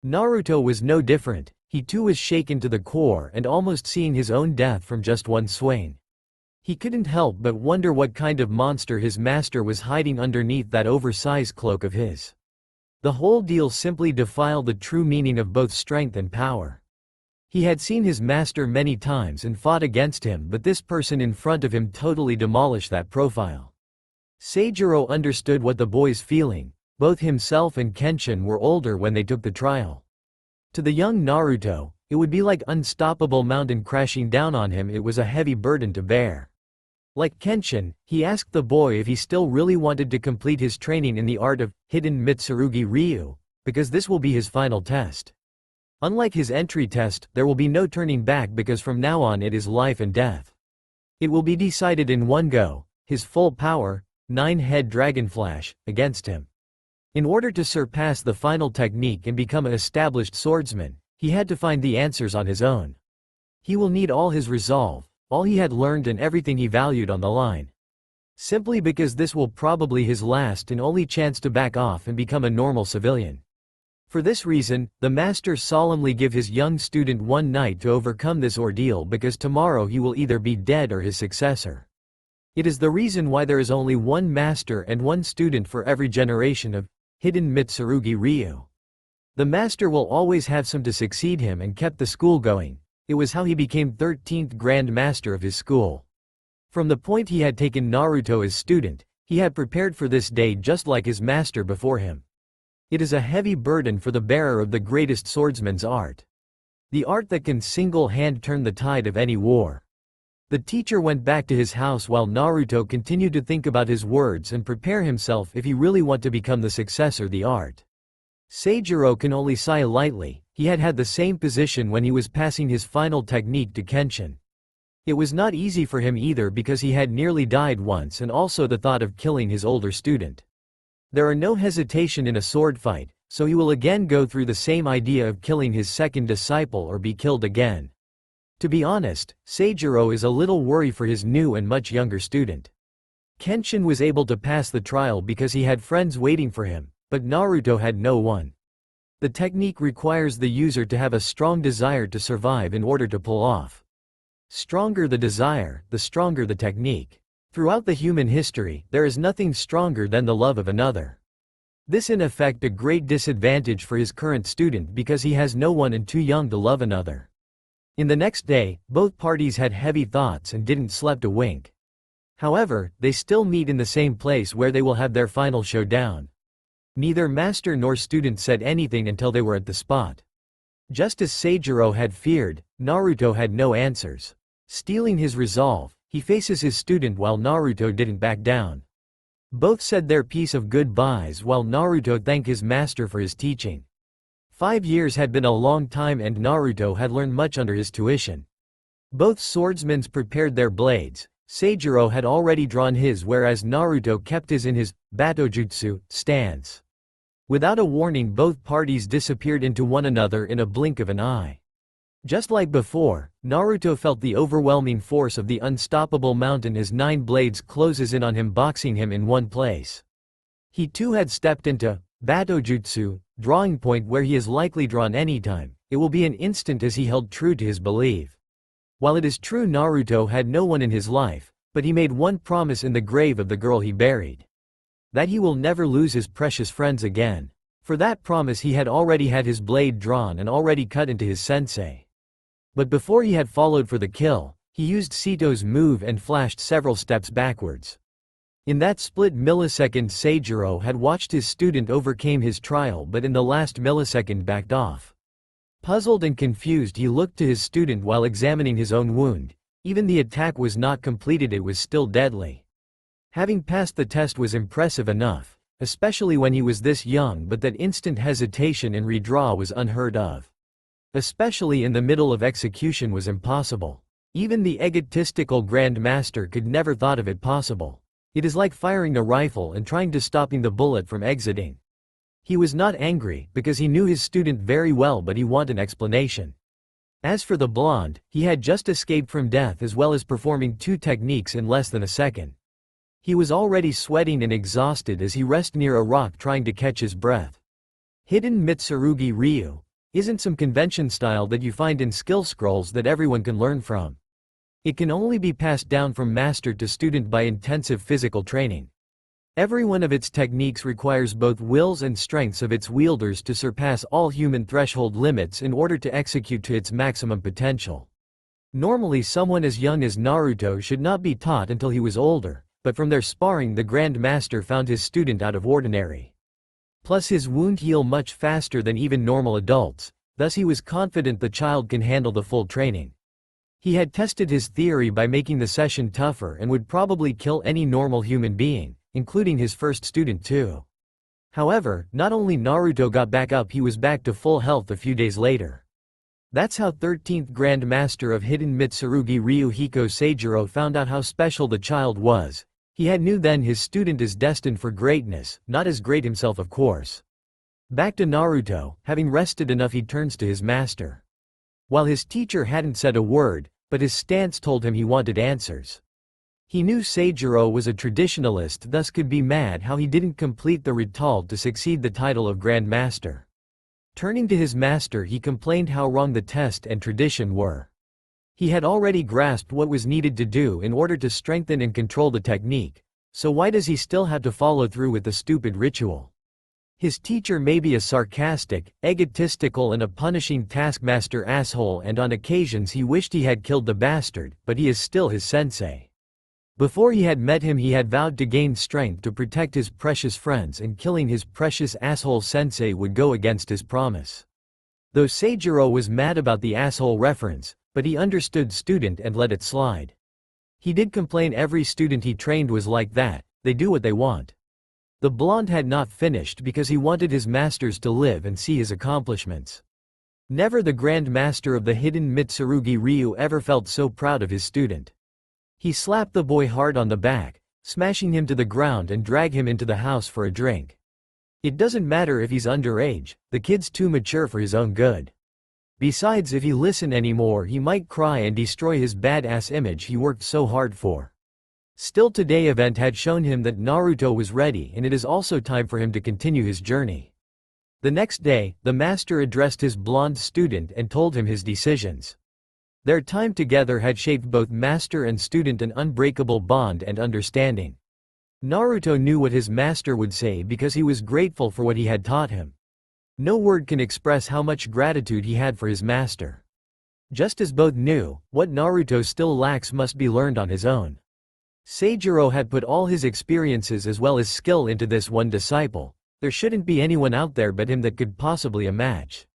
Naruto was no different, he too was shaken to the core and almost seeing his own death from just one swing. He couldn't help but wonder what kind of monster his master was hiding underneath that oversized cloak of his. The whole deal simply defied the true meaning of both strength and power. He had seen his master many times and fought against him, but this person in front of him totally demolished that profile. Seijuro understood what the boy's feeling. Both himself and Kenshin were older when they took the trial. To the young Naruto, it would be like unstoppable mountain crashing down on him. It was a heavy burden to bear. Like Kenshin, he asked the boy if he still really wanted to complete his training in the art of hidden Mitsurugi Ryu, because this will be his final test. Unlike his entry test, there will be no turning back because from now on it is life and death. It will be decided in one go, his full power, 9-head Dragon Flash, against him. In order to surpass the final technique and become an established swordsman, he had to find the answers on his own. He will need all his resolve, all he had learned and everything he valued on the line. Simply because this will probably his last and only chance to back off and become a normal civilian. For this reason, the master solemnly give his young student one night to overcome this ordeal because tomorrow he will either be dead or his successor. It is the reason why there is only one master and one student for every generation of hidden Mitsurugi Ryu. The master will always have some to succeed him and kept the school going. It was how he became 13th Grand Master of his school. From the point he had taken Naruto as student, he had prepared for this day just like his master before him. It is a heavy burden for the bearer of the greatest swordsman's art. The art that can single-hand turn the tide of any war. The teacher went back to his house while Naruto continued to think about his words and prepare himself if he really want to become the successor the art. Seijuro can only sigh lightly. He had had the same position when he was passing his final technique to Kenshin. It was not easy for him either because he had nearly died once and also the thought of killing his older student. There are no hesitation in a sword fight, so he will again go through the same idea of killing his second disciple or be killed again. To be honest, Seijuro is a little worried for his new and much younger student. Kenshin was able to pass the trial because he had friends waiting for him, but Naruto had no one. The technique requires the user to have a strong desire to survive in order to pull off. Stronger the desire, the stronger the technique. Throughout the human history, there is nothing stronger than the love of another. This in effect a great disadvantage for his current student because he has no one and too young to love another. In the next day, both parties had heavy thoughts and didn't slept a wink. However, they still meet in the same place where they will have their final showdown. Neither master nor student said anything until they were at the spot. Just as Seijuro had feared, Naruto had no answers. Stealing his resolve, he faces his student while Naruto didn't back down. Both said their piece of goodbyes while Naruto thanked his master for his teaching. 5 years had been a long time and Naruto had learned much under his tuition. Both swordsmen prepared their blades. Seijuro had already drawn his whereas Naruto kept his in his Battojutsu stance. Without a warning both parties disappeared into one another in a blink of an eye. Just like before, Naruto felt the overwhelming force of the unstoppable mountain as 9 blades closes in on him boxing him in one place. He too had stepped into Battojutsu, drawing point where he is likely drawn anytime. It will be an instant as he held true to his belief. While it is true Naruto had no one in his life, but he made one promise in the grave of the girl he buried. That he will never lose his precious friends again. For that promise he had already had his blade drawn and already cut into his sensei. But before he had followed for the kill, he used Sito's move and flashed several steps backwards. In that split millisecond Seijuro had watched his student overcame his trial but in the last millisecond backed off. Puzzled and confused he looked to his student while examining his own wound. Even the attack was not completed, it was still deadly. Having passed the test was impressive enough, especially when he was this young, but that instant hesitation and redraw was unheard of. Especially in the middle of execution was impossible. Even the egotistical Grand Master could never thought of it possible. It is like firing a rifle and trying to stopping the bullet from exiting. He was not angry, because he knew his student very well but he wanted an explanation. As for the blonde, he had just escaped from death as well as performing 2 techniques in less than a second. He was already sweating and exhausted as he rested near a rock trying to catch his breath. Hidden Mitsurugi Ryu isn't some convention style that you find in skill scrolls that everyone can learn from. It can only be passed down from master to student by intensive physical training. Every one of its techniques requires both wills and strengths of its wielders to surpass all human threshold limits in order to execute to its maximum potential. Normally someone as young as Naruto should not be taught until he was older, but from their sparring the Grand Master found his student out of ordinary. Plus his wound heal much faster than even normal adults, thus he was confident the child can handle the full training. He had tested his theory by making the session tougher and would probably kill any normal human being, including his first student too. However, not only Naruto got back up, he was back to full health a few days later. That's how 13th Grand Master of Hidden Mitsurugi Ryu Hiko Seijuro found out how special the child was. He had knew then his student is destined for greatness, not as great himself of course. Back to Naruto, having rested enough he turns to his master. While his teacher hadn't said a word, but his stance told him he wanted answers. He knew Seijuro was a traditionalist, thus could be mad how he didn't complete the ritual to succeed the title of Grand Master. Turning to his master he complained how wrong the test and tradition were. He had already grasped what was needed to do in order to strengthen and control the technique, so why does he still have to follow through with the stupid ritual? His teacher may be a sarcastic, egotistical and a punishing taskmaster asshole, and on occasions he wished he had killed the bastard, but he is still his sensei. Before he had met him he had vowed to gain strength to protect his precious friends, and killing his precious asshole sensei would go against his promise. Though Seijuro was mad about the asshole reference, but he understood student and let it slide. He did complain every student he trained was like that, they do what they want. The blonde had not finished because he wanted his masters to live and see his accomplishments. Never the Grand Master of the hidden Mitsurugi Ryu ever felt so proud of his student. He slapped the boy hard on the back, smashing him to the ground and dragged him into the house for a drink. It doesn't matter if he's underage, the kid's too mature for his own good. Besides, if he listen anymore he might cry and destroy his badass image he worked so hard for. Still, today event had shown him that Naruto was ready and it is also time for him to continue his journey. The next day, the master addressed his blonde student and told him his decisions. Their time together had shaped both master and student an unbreakable bond and understanding. Naruto knew what his master would say because he was grateful for what he had taught him. No word can express how much gratitude he had for his master. Just as both knew, what Naruto still lacks must be learned on his own. Seijuro had put all his experiences as well as skill into this one disciple. There shouldn't be anyone out there but him that could possibly a match.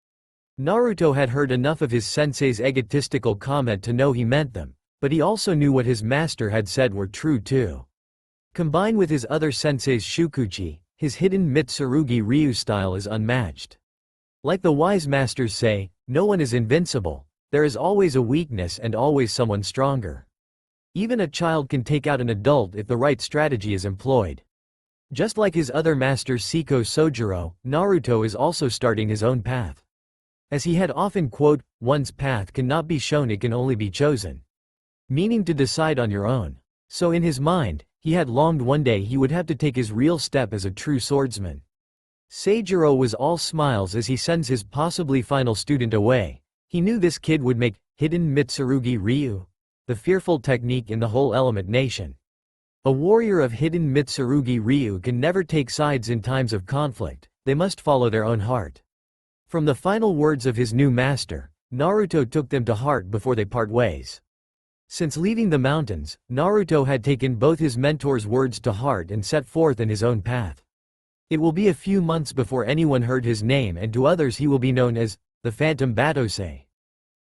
Naruto had heard enough of his sensei's egotistical comment to know he meant them, but he also knew what his master had said were true too. Combined with his other sensei's shukuchi, his hidden Mitsurugi Ryu style is unmatched. Like the wise masters say, no one is invincible, there is always a weakness and always someone stronger. Even a child can take out an adult if the right strategy is employed. Just like his other master Hiko Seijuro, Naruto is also starting his own path. As he had often quote, one's path cannot be shown, it can only be chosen. Meaning to decide on your own. So in his mind, he had longed one day he would have to take his real step as a true swordsman. Seijuro was all smiles as he sends his possibly final student away. He knew this kid would make hidden Mitsurugi Ryu the fearful technique in the whole Element Nation. A warrior of hidden Mitsurugi Ryu can never take sides in times of conflict, they must follow their own heart. From the final words of his new master, Naruto took them to heart before they part ways. Since leaving the mountains, Naruto had taken both his mentor's words to heart and set forth in his own path. It will be a few months before anyone heard his name, and to others he will be known as the Phantom Battosai.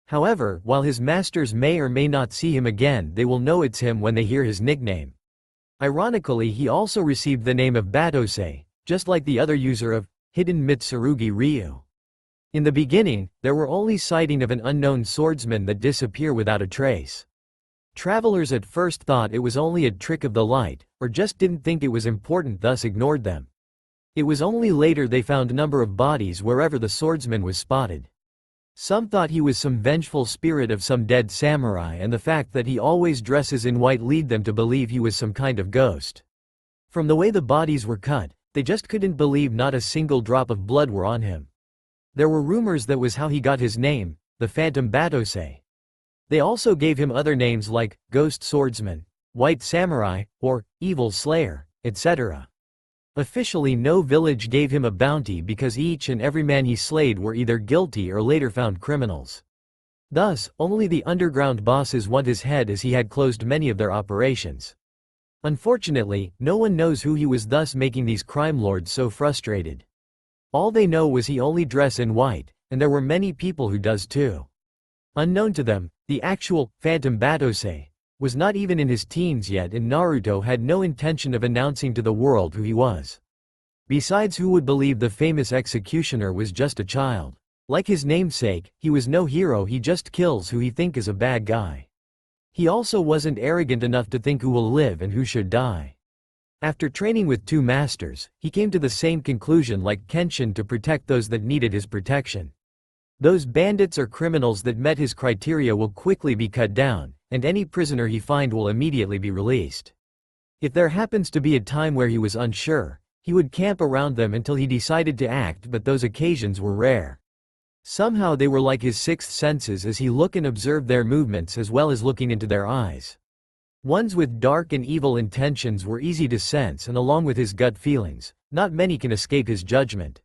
However, while his masters may or may not see him again, they will know it's him when they hear his nickname. Ironically, he also received the name of Battosai, just like the other user of hidden Mitsurugi Ryu. In the beginning, there were only sighting of an unknown swordsman that disappear without a trace. Travelers at first thought it was only a trick of the light, or just didn't think it was important, thus ignored them. It was only later they found a number of bodies wherever the swordsman was spotted. Some thought he was some vengeful spirit of some dead samurai, and the fact that he always dresses in white lead them to believe he was some kind of ghost. From the way the bodies were cut, they just couldn't believe not a single drop of blood were on him. There were rumors that was how he got his name, the Phantom Battosai. They also gave him other names like Ghost Swordsman, White Samurai, or Evil Slayer, etc. Officially, no village gave him a bounty because each and every man he slayed were either guilty or later found criminals. Thus, only the underground bosses want his head, as he had closed many of their operations. Unfortunately, no one knows who he was, thus making these crime lords so frustrated. All they know was he only dress in white, and there were many people who does too. Unknown to them, the actual Phantom Battosai was not even in his teens yet, and Naruto had no intention of announcing to the world who he was. Besides, who would believe the famous executioner was just a child? Like his namesake, he was no hero, he just kills who he think is a bad guy. He also wasn't arrogant enough to think who will live and who should die. After training with two masters, he came to the same conclusion like Kenshin to protect those that needed his protection. Those bandits or criminals that met his criteria will quickly be cut down, and any prisoner he find will immediately be released. If there happens to be a time where he was unsure, he would camp around them until he decided to act, but those occasions were rare. Somehow they were like his sixth senses, as he looked and observed their movements as well as looking into their eyes. Ones with dark and evil intentions were easy to sense, and along with his gut feelings, not many can escape his judgment.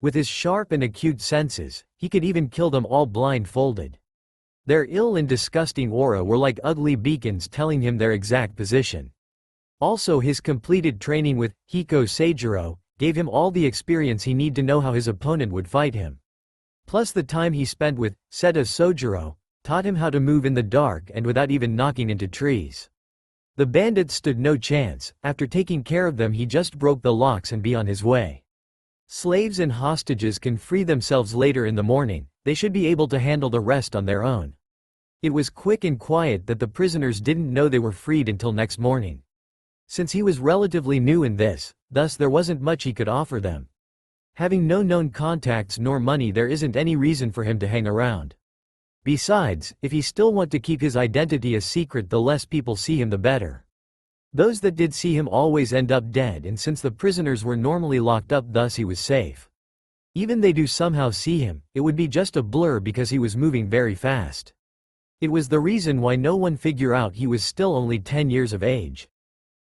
With his sharp and acute senses, he could even kill them all blindfolded. Their ill and disgusting aura were like ugly beacons telling him their exact position. Also, his completed training with Hiko Seijuro gave him all the experience he needed to know how his opponent would fight him. Plus the time he spent with Seda Sojiro taught him how to move in the dark and without even knocking into trees. The bandits stood no chance. After taking care of them, he just broke the locks and be on his way. Slaves and hostages can free themselves later in the morning. They should be able to handle the rest on their own. It was quick and quiet that the prisoners didn't know they were freed until next morning. Since he was relatively new in this, thus there wasn't much he could offer them. Having no known contacts nor money, there isn't any reason for him to hang around. Besides, if he still want to keep his identity a secret, the less people see him the better. Those that did see him always end up dead, and since the prisoners were normally locked up, thus he was safe. Even they do somehow see him, it would be just a blur because he was moving very fast. It was the reason why no one figured out he was still only 10 years of age.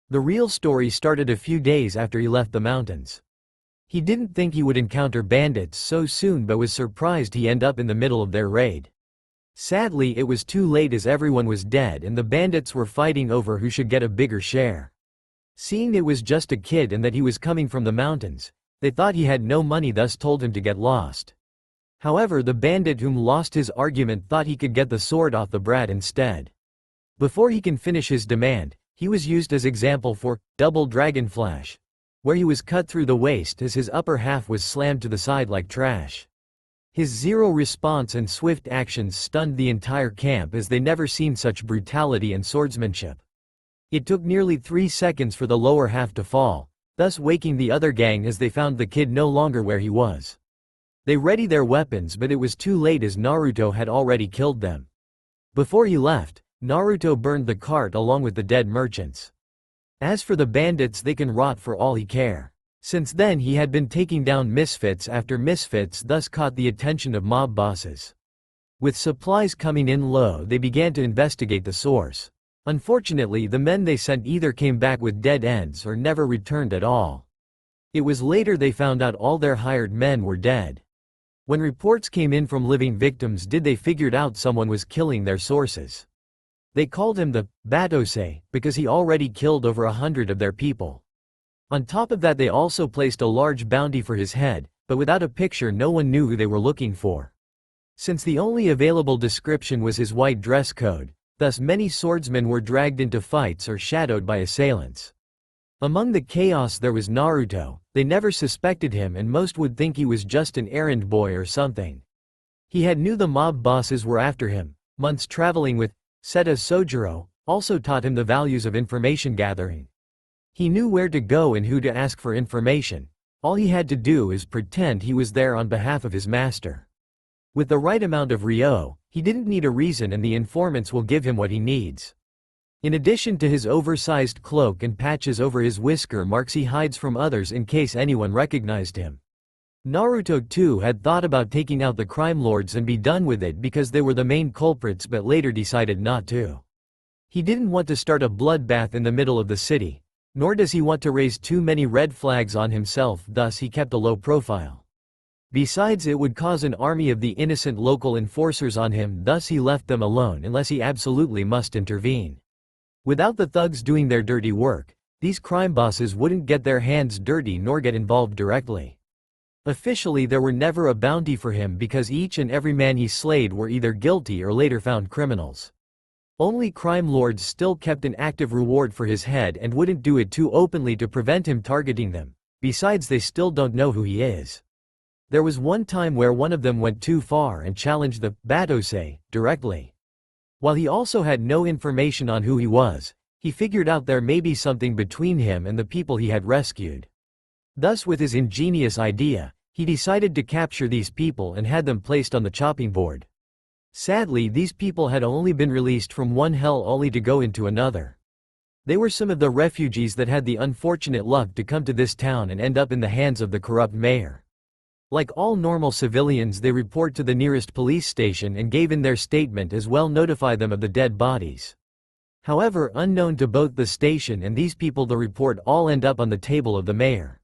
The real story started a few days after he left the mountains. He didn't think he would encounter bandits so soon, but was surprised he ended up in the middle of their raid. Sadly, it was too late as everyone was dead and the bandits were fighting over who should get a bigger share. Seeing it was just a kid and that he was coming from the mountains, they thought he had no money, thus told him to get lost. However, the bandit whom lost his argument thought he could get the sword off the brat instead. Before he can finish his demand, he was used as example for double dragon flash, where he was cut through the waist as his upper half was slammed to the side like trash. His zero response and swift actions stunned the entire camp as they never seen such brutality and swordsmanship. It took nearly 3 seconds for the lower half to fall, thus waking the other gang as they found the kid no longer where he was. They readied their weapons, but it was too late as Naruto had already killed them. Before he left, Naruto burned the cart along with the dead merchants. As for the bandits, they can rot for all he care. Since then he had been taking down misfits after misfits, thus caught the attention of mob bosses. With supplies coming in low, they began to investigate the source. Unfortunately, the men they sent either came back with dead ends or never returned at all. It was later they found out all their hired men were dead. When reports came in from living victims, they figured out someone was killing their sources. They called him the Battosai because he already killed over 100 of their people. On top of that, they also placed a large bounty for his head, but without a picture no one knew who they were looking for. Since the only available description was his white dress code, thus many swordsmen were dragged into fights or shadowed by assailants. Among the chaos there was Naruto. They never suspected him and most would think he was just an errand boy or something. He had knew the mob bosses were after him. Months traveling with Hiko Seijuro also taught him the values of information gathering. He knew where to go and who to ask for information. All he had to do is pretend he was there on behalf of his master. With the right amount of Ryo, he didn't need a reason and the informants will give him what he needs. In addition to his oversized cloak and patches over his whisker marks he hides from others in case anyone recognized him. Naruto too had thought about taking out the crime lords and be done with it because they were the main culprits, but later decided not to. He didn't want to start a bloodbath in the middle of the city. Nor does he want to raise too many red flags on himself, thus he kept a low profile. Besides, it would cause an army of the innocent local enforcers on him, thus he left them alone unless he absolutely must intervene. Without the thugs doing their dirty work, these crime bosses wouldn't get their hands dirty nor get involved directly. Officially there were never a bounty for him because each and every man he slayed were either guilty or later found criminals. Only crime lords still kept an active reward for his head and wouldn't do it too openly to prevent him targeting them. Besides, they still don't know who he is. There was one time where one of them went too far and challenged the Battosai directly. While he also had no information on who he was, he figured out there may be something between him and the people he had rescued. Thus, with his ingenious idea, he decided to capture these people and had them placed on the chopping board. Sadly, these people had only been released from one hell only to go into another. They were some of the refugees that had the unfortunate luck to come to this town and end up in the hands of the corrupt mayor. Like all normal civilians, they report to the nearest police station and gave in their statement as well, notify them of the dead bodies. However, unknown to both the station and these people, the report all end up on the table of the mayor.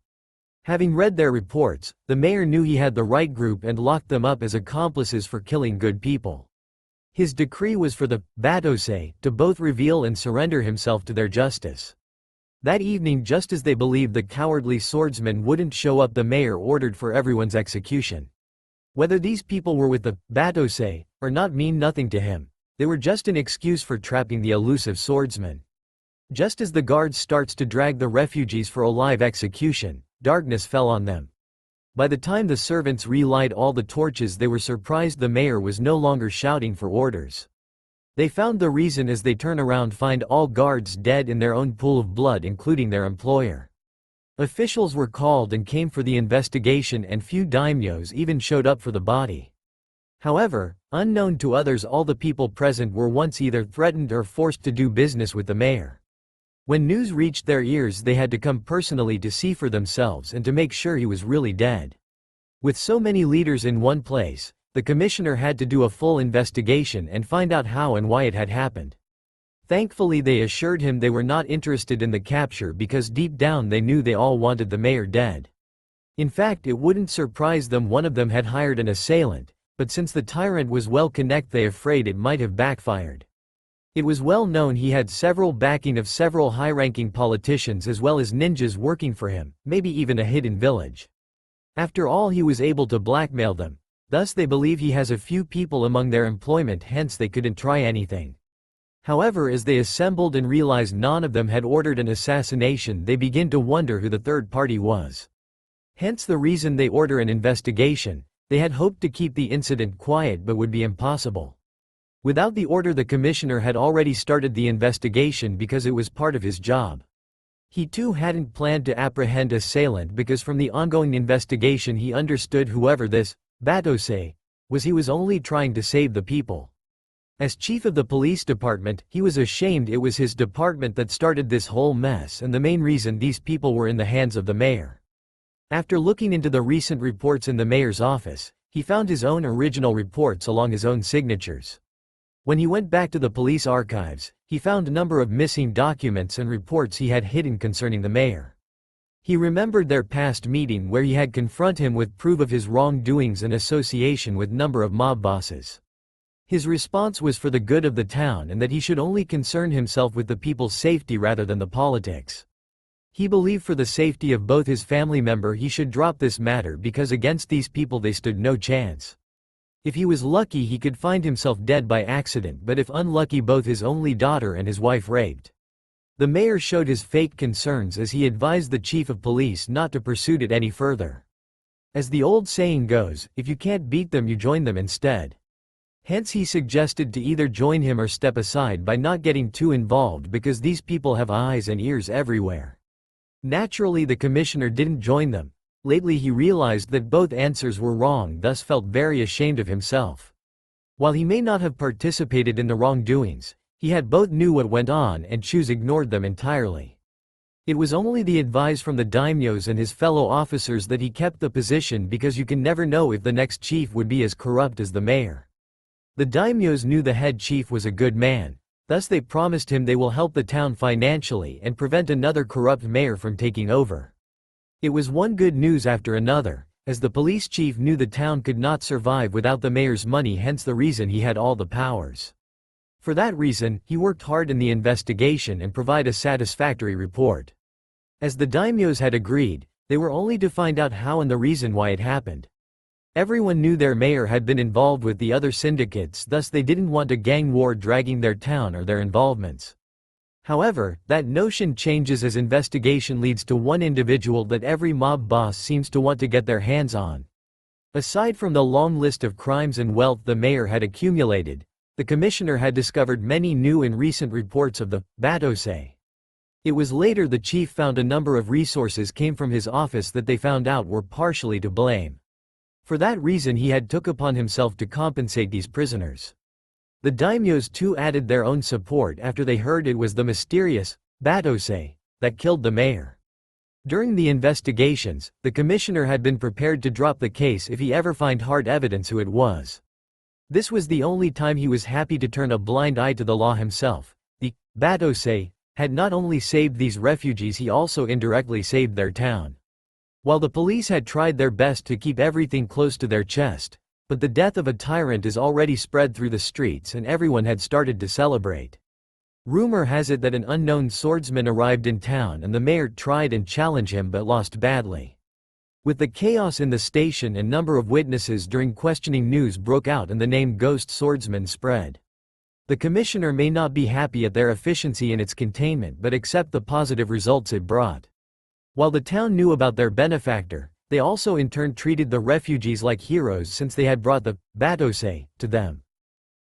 Having read their reports, the mayor knew he had the right group and locked them up as accomplices for killing good people. His decree was for the Battosai to both reveal and surrender himself to their justice. That evening, just as they believed the cowardly swordsman wouldn't show up, the mayor ordered for everyone's execution. Whether these people were with the Battosai or not mean nothing to him. They were just an excuse for trapping the elusive swordsman. Just as the guards starts to drag the refugees for a live execution, darkness fell on them. By the time the servants relight all the torches, they were surprised the mayor was no longer shouting for orders. They found the reason as they turn around find all guards dead in their own pool of blood, including their employer. Officials were called and came for the investigation, and few daimyos even showed up for the body. However, unknown to others, all the people present were once either threatened or forced to do business with the mayor. When news reached their ears, they had to come personally to see for themselves and to make sure he was really dead. With so many leaders in one place, the commissioner had to do a full investigation and find out how and why it had happened. Thankfully, they assured him they were not interested in the capture because deep down they knew they all wanted the mayor dead. In fact, it wouldn't surprise them one of them had hired an assailant, but since the tyrant was well connected, they afraid it might have backfired. It was well known he had several backing of several high-ranking politicians as well as ninjas working for him, maybe even a hidden village. After all, he was able to blackmail them, thus they believe he has a few people among their employment, hence they couldn't try anything. However, as they assembled and realized none of them had ordered an assassination, they begin to wonder who the third party was. Hence the reason they order an investigation. They had hoped to keep the incident quiet but would be impossible. Without the order, the commissioner had already started the investigation because it was part of his job. He too hadn't planned to apprehend assailant because from the ongoing investigation he understood whoever this Battosai was, he was only trying to save the people. As chief of the police department, he was ashamed it was his department that started this whole mess and the main reason these people were in the hands of the mayor. After looking into the recent reports in the mayor's office, he found his own original reports along his own signatures. When he went back to the police archives, he found a number of missing documents and reports he had hidden concerning the mayor. He remembered their past meeting where he had confronted him with proof of his wrongdoings and association with number of mob bosses. His response was for the good of the town and that he should only concern himself with the people's safety rather than the politics. He believed for the safety of both his family member he should drop this matter because against these people they stood no chance. If he was lucky he could find himself dead by accident, but if unlucky both his only daughter and his wife raped. The mayor showed his fake concerns as he advised the chief of police not to pursue it any further. As the old saying goes, if you can't beat them you join them instead. Hence he suggested to either join him or step aside by not getting too involved because these people have eyes and ears everywhere. Naturally the commissioner didn't join them. Lately he realized that both answers were wrong, thus felt very ashamed of himself. While he may not have participated in the wrongdoings, he had both knew what went on and ignored them entirely. It was only the advice from the daimyos and his fellow officers that he kept the position because you can never know if the next chief would be as corrupt as the mayor. The daimyos knew the head chief was a good man, thus they promised him they will help the town financially and prevent another corrupt mayor from taking over. It was one good news after another, as the police chief knew the town could not survive without the mayor's money, hence the reason he had all the powers. For that reason, he worked hard in the investigation and provide a satisfactory report. As the daimyos had agreed, they were only to find out how and the reason why it happened. Everyone knew their mayor had been involved with the other syndicates, thus they didn't want a gang war dragging their town or their involvements. However, that notion changes as investigation leads to one individual that every mob boss seems to want to get their hands on. Aside from the long list of crimes and wealth the mayor had accumulated, the commissioner had discovered many new and recent reports of the Battosai. It was later the chief found a number of resources came from his office that they found out were partially to blame. For that reason he had took upon himself to compensate these prisoners. The daimyos too added their own support after they heard it was the mysterious Battosai that killed the mayor. During the investigations, the commissioner had been prepared to drop the case if he ever find hard evidence who it was. This was the only time he was happy to turn a blind eye to the law himself. The Battosai had not only saved these refugees, he also indirectly saved their town. While the police had tried their best to keep everything close to their chest, but the death of a tyrant is already spread through the streets and everyone had started to celebrate. Rumor has it that an unknown swordsman arrived in town and the mayor tried and challenged him but lost badly. With the chaos in the station and number of witnesses during questioning, news broke out and the name Ghost Swordsman spread. The commissioner may not be happy at their efficiency in its containment but accept the positive results it brought. While the town knew about their benefactor, they also in turn treated the refugees like heroes since they had brought the Battosai to them.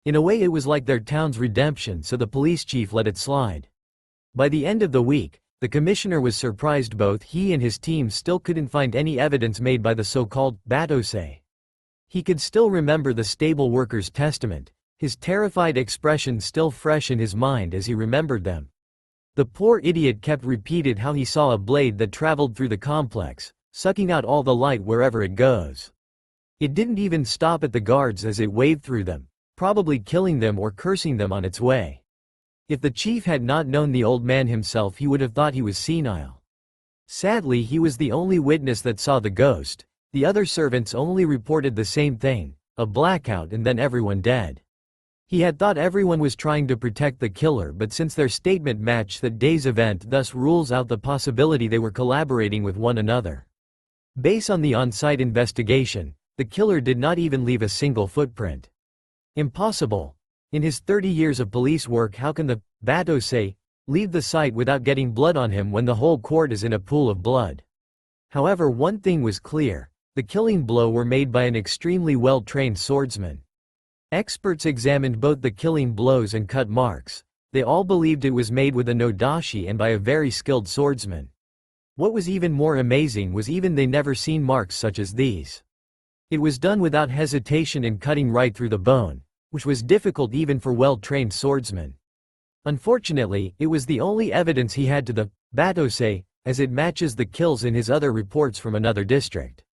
In a way it was like their town's redemption, so the police chief let it slide. By the end of the week, the commissioner was surprised both he and his team still couldn't find any evidence made by the so-called Battosai. He could still remember the stable worker's testament, his terrified expression still fresh in his mind as he remembered them. The poor idiot kept repeating how he saw a blade that traveled through the complex, sucking out all the light wherever it goes. It didn't even stop at the guards as it waved through them, probably killing them or cursing them on its way. If the chief had not known the old man himself, he would have thought he was senile. Sadly, he was the only witness that saw the ghost. The other servants only reported the same thing, a blackout and then everyone dead. He had thought everyone was trying to protect the killer, but since their statement matched that day's event, thus rules out the possibility they were collaborating with one another. Based on the on-site investigation, the killer did not even leave a single footprint. Impossible. In his 30 years of police work, how can the Battosai leave the site without getting blood on him when the whole court is in a pool of blood? However, one thing was clear. The killing blow were made by an extremely well-trained swordsman. Experts examined both the killing blows and cut marks. They all believed it was made with a nodashi and by a very skilled swordsman. What was even more amazing was even they never seen marks such as these. It was done without hesitation and cutting right through the bone, which was difficult even for well-trained swordsmen. Unfortunately, it was the only evidence he had to the Battosai, as it matches the kills in his other reports from another district.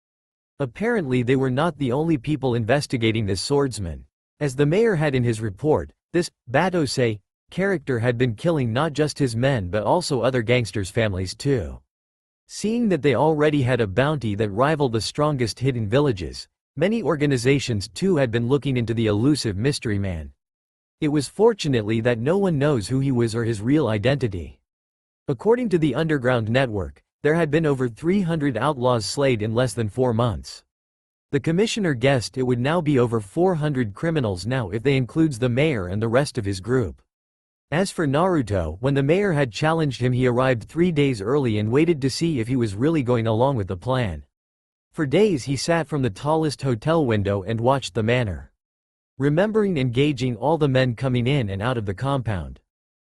Apparently they were not the only people investigating this swordsman. As the mayor had in his report, this Battosai character had been killing not just his men but also other gangsters' families too. Seeing that they already had a bounty that rivaled the strongest hidden villages, many organizations too had been looking into the elusive mystery man. It was fortunately that no one knows who he was or his real identity. According to the underground network, there had been over 300 outlaws slayed in less than 4 months. The commissioner guessed it would now be over 400 criminals now if they includes the mayor and the rest of his group. As for Naruto, when the mayor had challenged him, he arrived 3 days early and waited to see if he was really going along with the plan. For days he sat from the tallest hotel window and watched the manor, remembering engaging all the men coming in and out of the compound.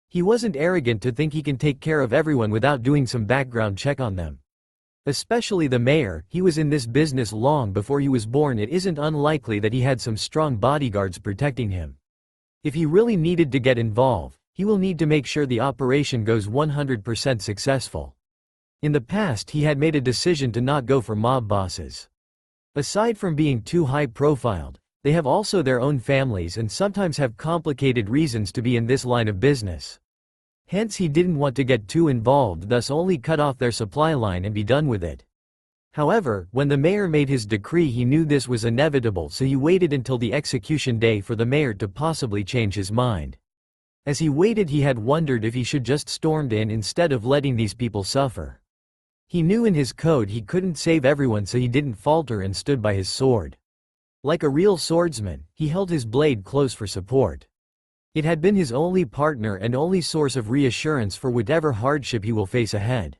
He wasn't arrogant to think he can take care of everyone without doing some background check on them. Especially the mayor, he was in this business long before he was born. It isn't unlikely that he had some strong bodyguards protecting him. If he really needed to get involved, he will need to make sure the operation goes 100% successful. In the past he had made a decision to not go for mob bosses. Aside from being too high-profiled, they have also their own families and sometimes have complicated reasons to be in this line of business. Hence he didn't want to get too involved, thus only cut off their supply line and be done with it. However, when the mayor made his decree, he knew this was inevitable, so he waited until the execution day for the mayor to possibly change his mind. As he waited, he had wondered if he should just stormed in instead of letting these people suffer. He knew in his code he couldn't save everyone, so he didn't falter and stood by his sword. Like a real swordsman, he held his blade close for support. It had been his only partner and only source of reassurance for whatever hardship he will face ahead.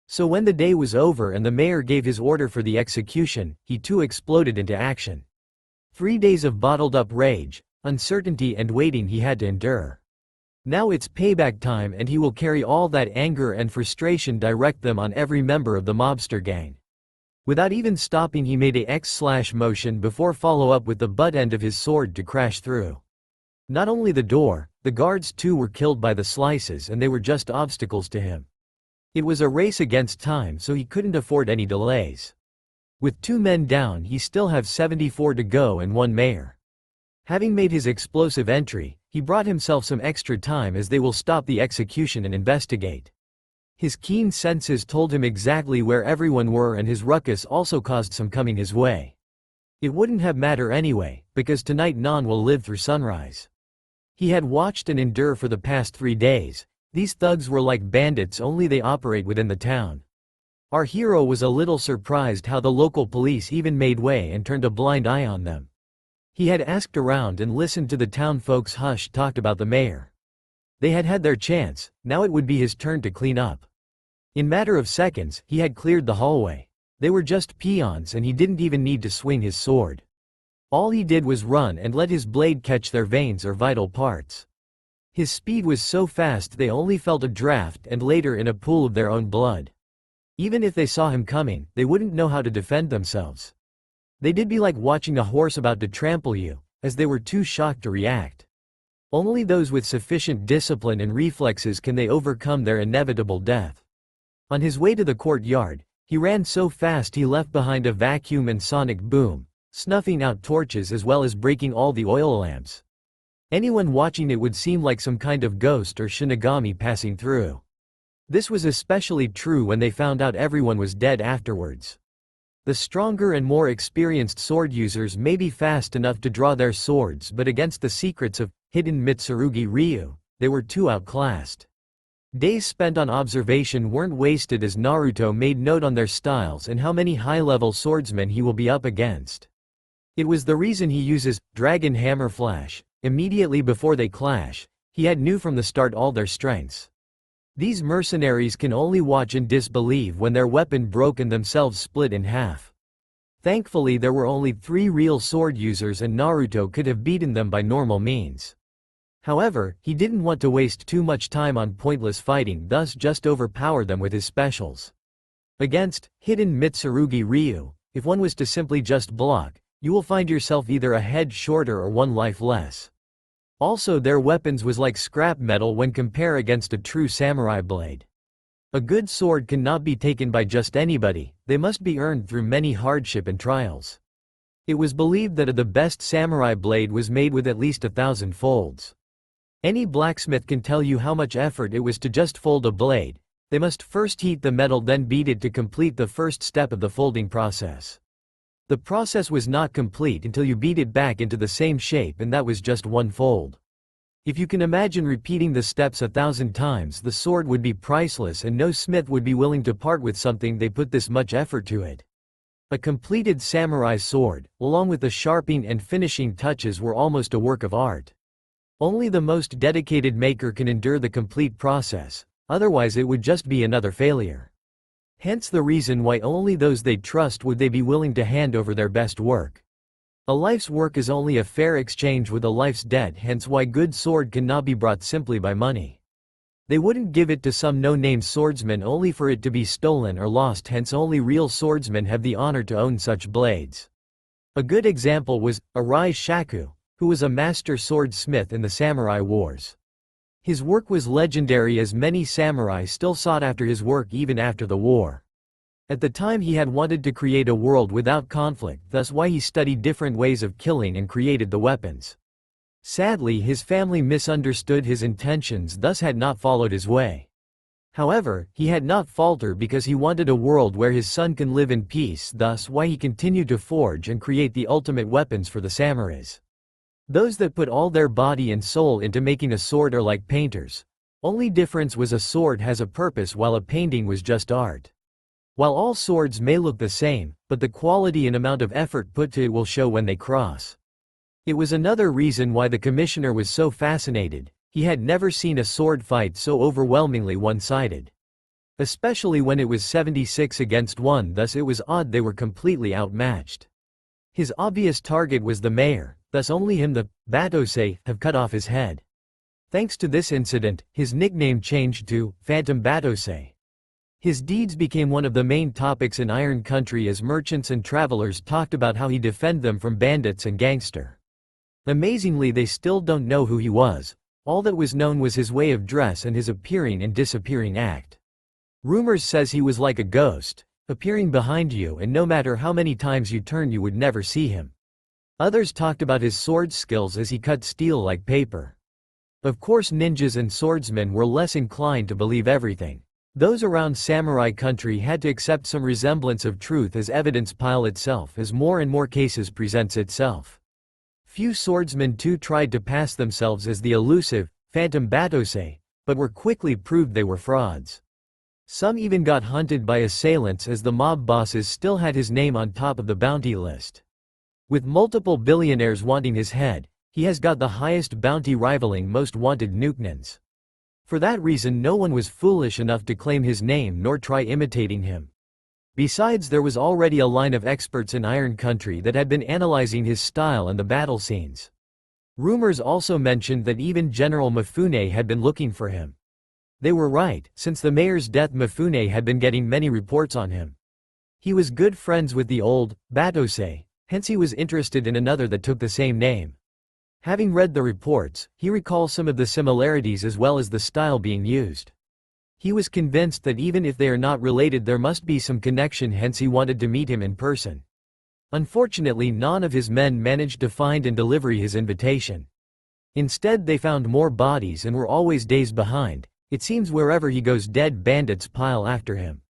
So when the day was over and the mayor gave his order for the execution, he too exploded into action. 3 days of bottled-up rage, uncertainty and waiting he had to endure. Now it's payback time, and he will carry all that anger and frustration direct them on every member of the mobster gang. Without even stopping, he made a X/ motion before follow up with the butt end of his sword to crash through. Not only the door, the guards too were killed by the slices, and they were just obstacles to him. It was a race against time, so he couldn't afford any delays. With 2 men down, he still have 74 to go and 1 mayor. Having made his explosive entry, he brought himself some extra time as they will stop the execution and investigate. His keen senses told him exactly where everyone were, and his ruckus also caused some coming his way. It wouldn't have mattered anyway, because tonight none will live through sunrise. He had watched and endured for the past 3 days. These thugs were like bandits, only they operate within the town. Our hero was a little surprised how the local police even made way and turned a blind eye on them. He had asked around and listened to the town folks talked about the mayor. They had had their chance, now it would be his turn to clean up. In matter of seconds, he had cleared the hallway. They were just peons and he didn't even need to swing his sword. All he did was run and let his blade catch their veins or vital parts. His speed was so fast they only felt a draft and later in a pool of their own blood. Even if they saw him coming, they wouldn't know how to defend themselves. They'd be like watching a horse about to trample you, as they were too shocked to react. Only those with sufficient discipline and reflexes can they overcome their inevitable death. On his way to the courtyard, he ran so fast he left behind a vacuum and sonic boom, snuffing out torches as well as breaking all the oil lamps. Anyone watching it would seem like some kind of ghost or shinigami passing through. This was especially true when they found out everyone was dead afterwards. The stronger and more experienced sword users may be fast enough to draw their swords, but against the secrets of hidden Mitsurugi Ryu, they were too outclassed. Days spent on observation weren't wasted as Naruto made note on their styles and how many high-level swordsmen he will be up against. It was the reason he uses Dragon Hammer Flash immediately before they clash. He had knew from the start all their strengths. These mercenaries can only watch and disbelieve when their weapon broke and themselves split in half. Thankfully there were only 3 real sword users and Naruto could have beaten them by normal means. However, he didn't want to waste too much time on pointless fighting, thus just overpower them with his specials. Against hidden Mitsurugi Ryu, if one was to simply just block, you will find yourself either a head shorter or 1 life less. Also their weapons was like scrap metal when compare against a true samurai blade. A good sword cannot be taken by just anybody, they must be earned through many hardship and trials. It was believed that the best samurai blade was made with at least 1,000 folds. Any blacksmith can tell you how much effort it was to just fold a blade. They must first heat the metal then beat it to complete the first step of the folding process. The process was not complete until you beat it back into the same shape, and that was just 1 fold. If you can imagine repeating the steps 1,000 times, the sword would be priceless and no smith would be willing to part with something they put this much effort to it. A completed samurai sword, along with the sharpening and finishing touches, were almost a work of art. Only the most dedicated maker can endure the complete process, otherwise it would just be another failure. Hence the reason why only those they trust would they be willing to hand over their best work. A life's work is only a fair exchange with a life's debt, hence why good sword cannot be bought simply by money. They wouldn't give it to some no-name swordsman only for it to be stolen or lost, hence only real swordsmen have the honor to own such blades. A good example was Arai Shaku, who was a master swordsmith in the samurai wars. His work was legendary as many samurai still sought after his work even after the war. At the time he had wanted to create a world without conflict, thus why he studied different ways of killing and created the weapons. Sadly his family misunderstood his intentions, thus had not followed his way. However, he had not faltered because he wanted a world where his son can live in peace, thus why he continued to forge and create the ultimate weapons for the samurais. Those that put all their body and soul into making a sword are like painters. Only difference was a sword has a purpose while a painting was just art. While all swords may look the same, but the quality and amount of effort put to it will show when they cross. It was another reason why the commissioner was so fascinated. He had never seen a sword fight so overwhelmingly one-sided. Especially when it was 76 against 1, thus it was odd they were completely outmatched. His obvious target was the mayor. Thus only him, the Battosai, have cut off his head. Thanks to this incident, his nickname changed to Phantom Battosai. His deeds became one of the main topics in Iron Country as merchants and travelers talked about how he defended them from bandits and gangster. Amazingly they still don't know who he was. All that was known was his way of dress and his appearing and disappearing act. Rumors says he was like a ghost, appearing behind you, and no matter how many times you turn you would never see him. Others talked about his sword skills as he cut steel like paper. Of course ninjas and swordsmen were less inclined to believe everything. Those around samurai country had to accept some resemblance of truth as evidence pile itself as more and more cases presents itself. Few swordsmen too tried to pass themselves as the elusive, Phantom Battosai, but were quickly proved they were frauds. Some even got hunted by assailants as the mob bosses still had his name on top of the bounty list. With multiple billionaires wanting his head, he has got the highest bounty rivaling most wanted Nuknins. For that reason no one was foolish enough to claim his name nor try imitating him. Besides, there was already a line of experts in Iron Country that had been analyzing his style and the battle scenes. Rumors also mentioned that even General Mifune had been looking for him. They were right, since the mayor's death Mifune had been getting many reports on him. He was good friends with the old Battosai, hence he was interested in another that took the same name. Having read the reports, he recalls some of the similarities as well as the style being used. He was convinced that even if they are not related there must be some connection, hence he wanted to meet him in person. Unfortunately, none of his men managed to find and deliver his invitation. Instead they found more bodies and were always days behind. It seems wherever he goes dead bandits pile after him.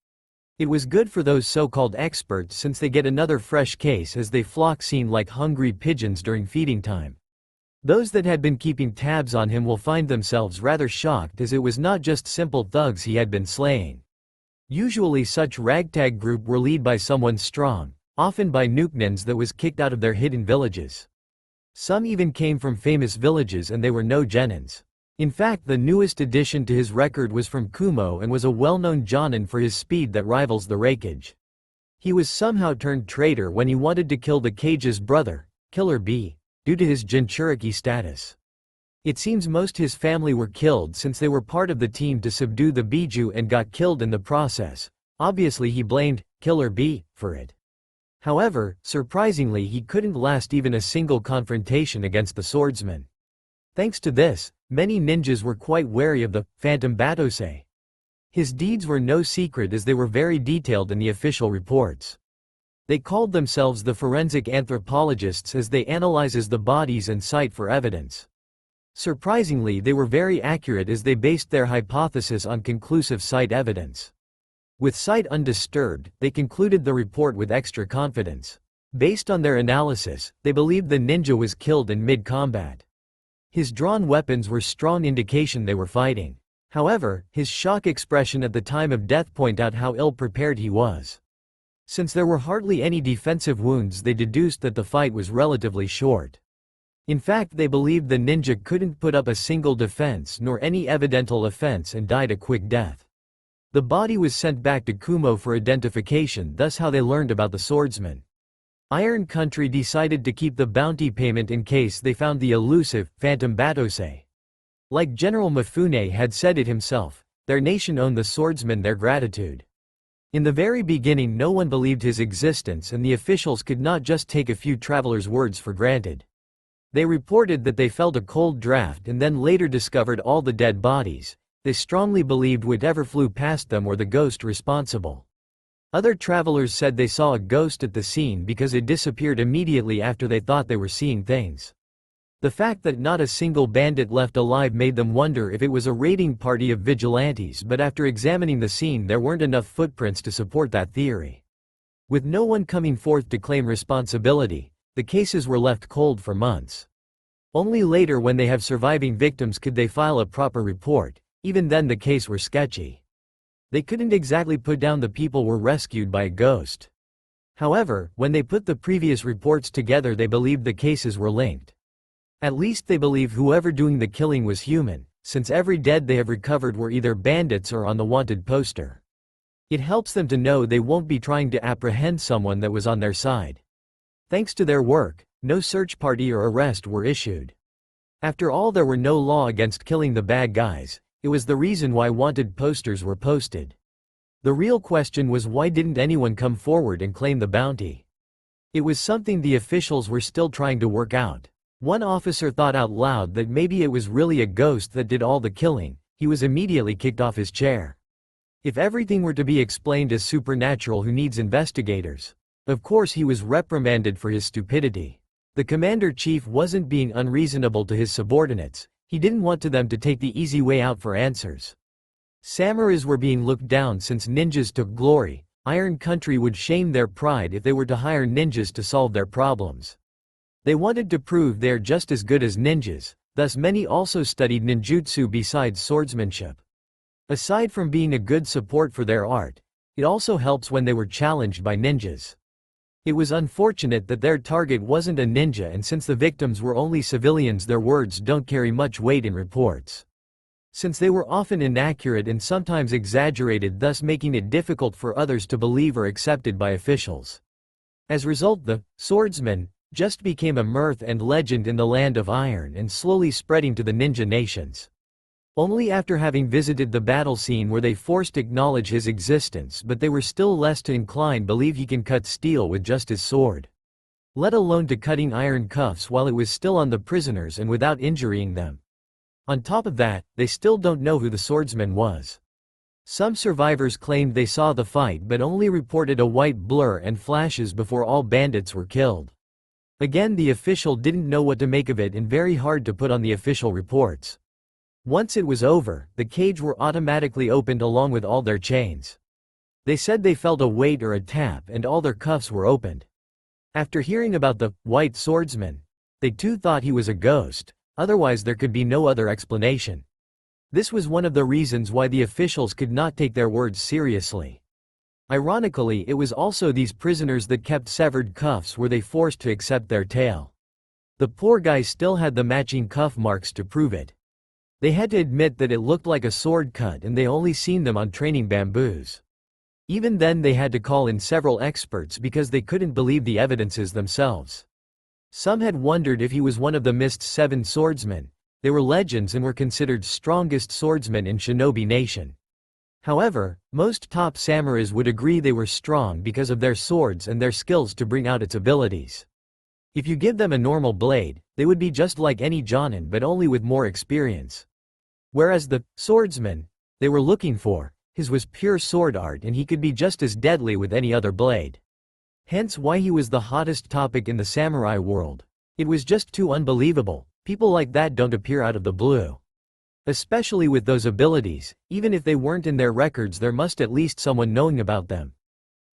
It was good for those so-called experts since they get another fresh case as they flock seen like hungry pigeons during feeding time. Those that had been keeping tabs on him will find themselves rather shocked as it was not just simple thugs he had been slaying. Usually such ragtag group were led by someone strong, often by Nuknins that was kicked out of their hidden villages. Some even came from famous villages and they were no genins. In fact, the newest addition to his record was from Kumo and was a well-known jonin for his speed that rivals the Raikage. He was somehow turned traitor when he wanted to kill the Kage's brother, Killer B, due to his Jinchuriki status. It seems most his family were killed since they were part of the team to subdue the Biju and got killed in the process. Obviously he blamed Killer B for it. However, surprisingly he couldn't last even a single confrontation against the swordsman. Thanks to this, many ninjas were quite wary of the Phantom Battosai. His deeds were no secret as they were very detailed in the official reports. They called themselves the forensic anthropologists as they analyzes the bodies and cite for evidence. Surprisingly, they were very accurate as they based their hypothesis on conclusive site evidence. With sight undisturbed, they concluded the report with extra confidence. Based on their analysis, they believed the ninja was killed in mid-combat. His drawn weapons were strong indication they were fighting. However, his shock expression at the time of death point out how ill-prepared he was. Since there were hardly any defensive wounds, they deduced that the fight was relatively short. In fact, they believed the ninja couldn't put up a single defense nor any evidential offense and died a quick death. The body was sent back to Kumo for identification, thus how they learned about the swordsman. Iron Country decided to keep the bounty payment in case they found the elusive Phantom Battosai. Like General Mifune had said it himself, their nation owed the swordsman their gratitude. In the very beginning no one believed his existence and the officials could not just take a few travelers' words for granted. They reported that they felt a cold draft and then later discovered all the dead bodies. They strongly believed whatever flew past them were the ghost responsible. Other travelers said they saw a ghost at the scene because it disappeared immediately after they thought they were seeing things. The fact that not a single bandit left alive made them wonder if it was a raiding party of vigilantes, but after examining the scene there weren't enough footprints to support that theory. With no one coming forth to claim responsibility, the cases were left cold for months. Only later, when they have surviving victims, could they file a proper report. Even then the case were sketchy. They couldn't exactly put down the people were rescued by a ghost. However, when they put the previous reports together they believed the cases were linked. At least they believe whoever doing the killing was human, since every dead they have recovered were either bandits or on the wanted poster. It helps them to know they won't be trying to apprehend someone that was on their side. Thanks to their work, no search party or arrest were issued. After all, there were no law against killing the bad guys. It was the reason why wanted posters were posted. The real question was, why didn't anyone come forward and claim the bounty? It was something the officials were still trying to work out. One officer thought out loud that maybe it was really a ghost that did all the killing. He was immediately kicked off his chair. If everything were to be explained as supernatural, who needs investigators? Of course he was reprimanded for his stupidity. The commander-chief wasn't being unreasonable to his subordinates. He didn't want them to take the easy way out for answers. Samurais were being looked down since ninjas took glory. Iron Country would shame their pride if they were to hire ninjas to solve their problems. They wanted to prove they are just as good as ninjas, thus many also studied ninjutsu besides swordsmanship. Aside from being a good support for their art, it also helps when they were challenged by ninjas. It was unfortunate that their target wasn't a ninja, and since the victims were only civilians, their words don't carry much weight in reports. Since they were often inaccurate and sometimes exaggerated, thus making it difficult for others to believe or accepted by officials. As a result, the swordsman just became a myth and legend in the land of iron and slowly spreading to the ninja nations. Only after having visited the battle scene were they forced to acknowledge his existence, but they were still less to incline believe he can cut steel with just his sword. Let alone to cutting iron cuffs while it was still on the prisoners and without injuring them. On top of that, they still don't know who the swordsman was. Some survivors claimed they saw the fight but only reported a white blur and flashes before all bandits were killed. Again, the official didn't know what to make of it and very hard to put on the official reports. Once it was over, the cage were automatically opened along with all their chains. They said they felt a weight or a tap and all their cuffs were opened. After hearing about the white swordsman, they too thought he was a ghost. Otherwise there could be no other explanation. This was one of the reasons why the officials could not take their words seriously. Ironically, it was also these prisoners that kept severed cuffs were they forced to accept their tale. The poor guys still had the matching cuff marks to prove it. They had to admit that it looked like a sword cut and they only seen them on training bamboos. Even then they had to call in several experts because they couldn't believe the evidences themselves. Some had wondered if he was one of the missed 7 swordsmen. They were legends and were considered strongest swordsmen in Shinobi Nation. However, most top samurais would agree they were strong because of their swords and their skills to bring out its abilities. If you give them a normal blade, they would be just like any jonin but only with more experience. Whereas the swordsman they were looking for, his was pure sword art and he could be just as deadly with any other blade. Hence why he was the hottest topic in the samurai world. It was just too unbelievable. People like that don't appear out of the blue. Especially with those abilities, even if they weren't in their records there must at least someone knowing about them.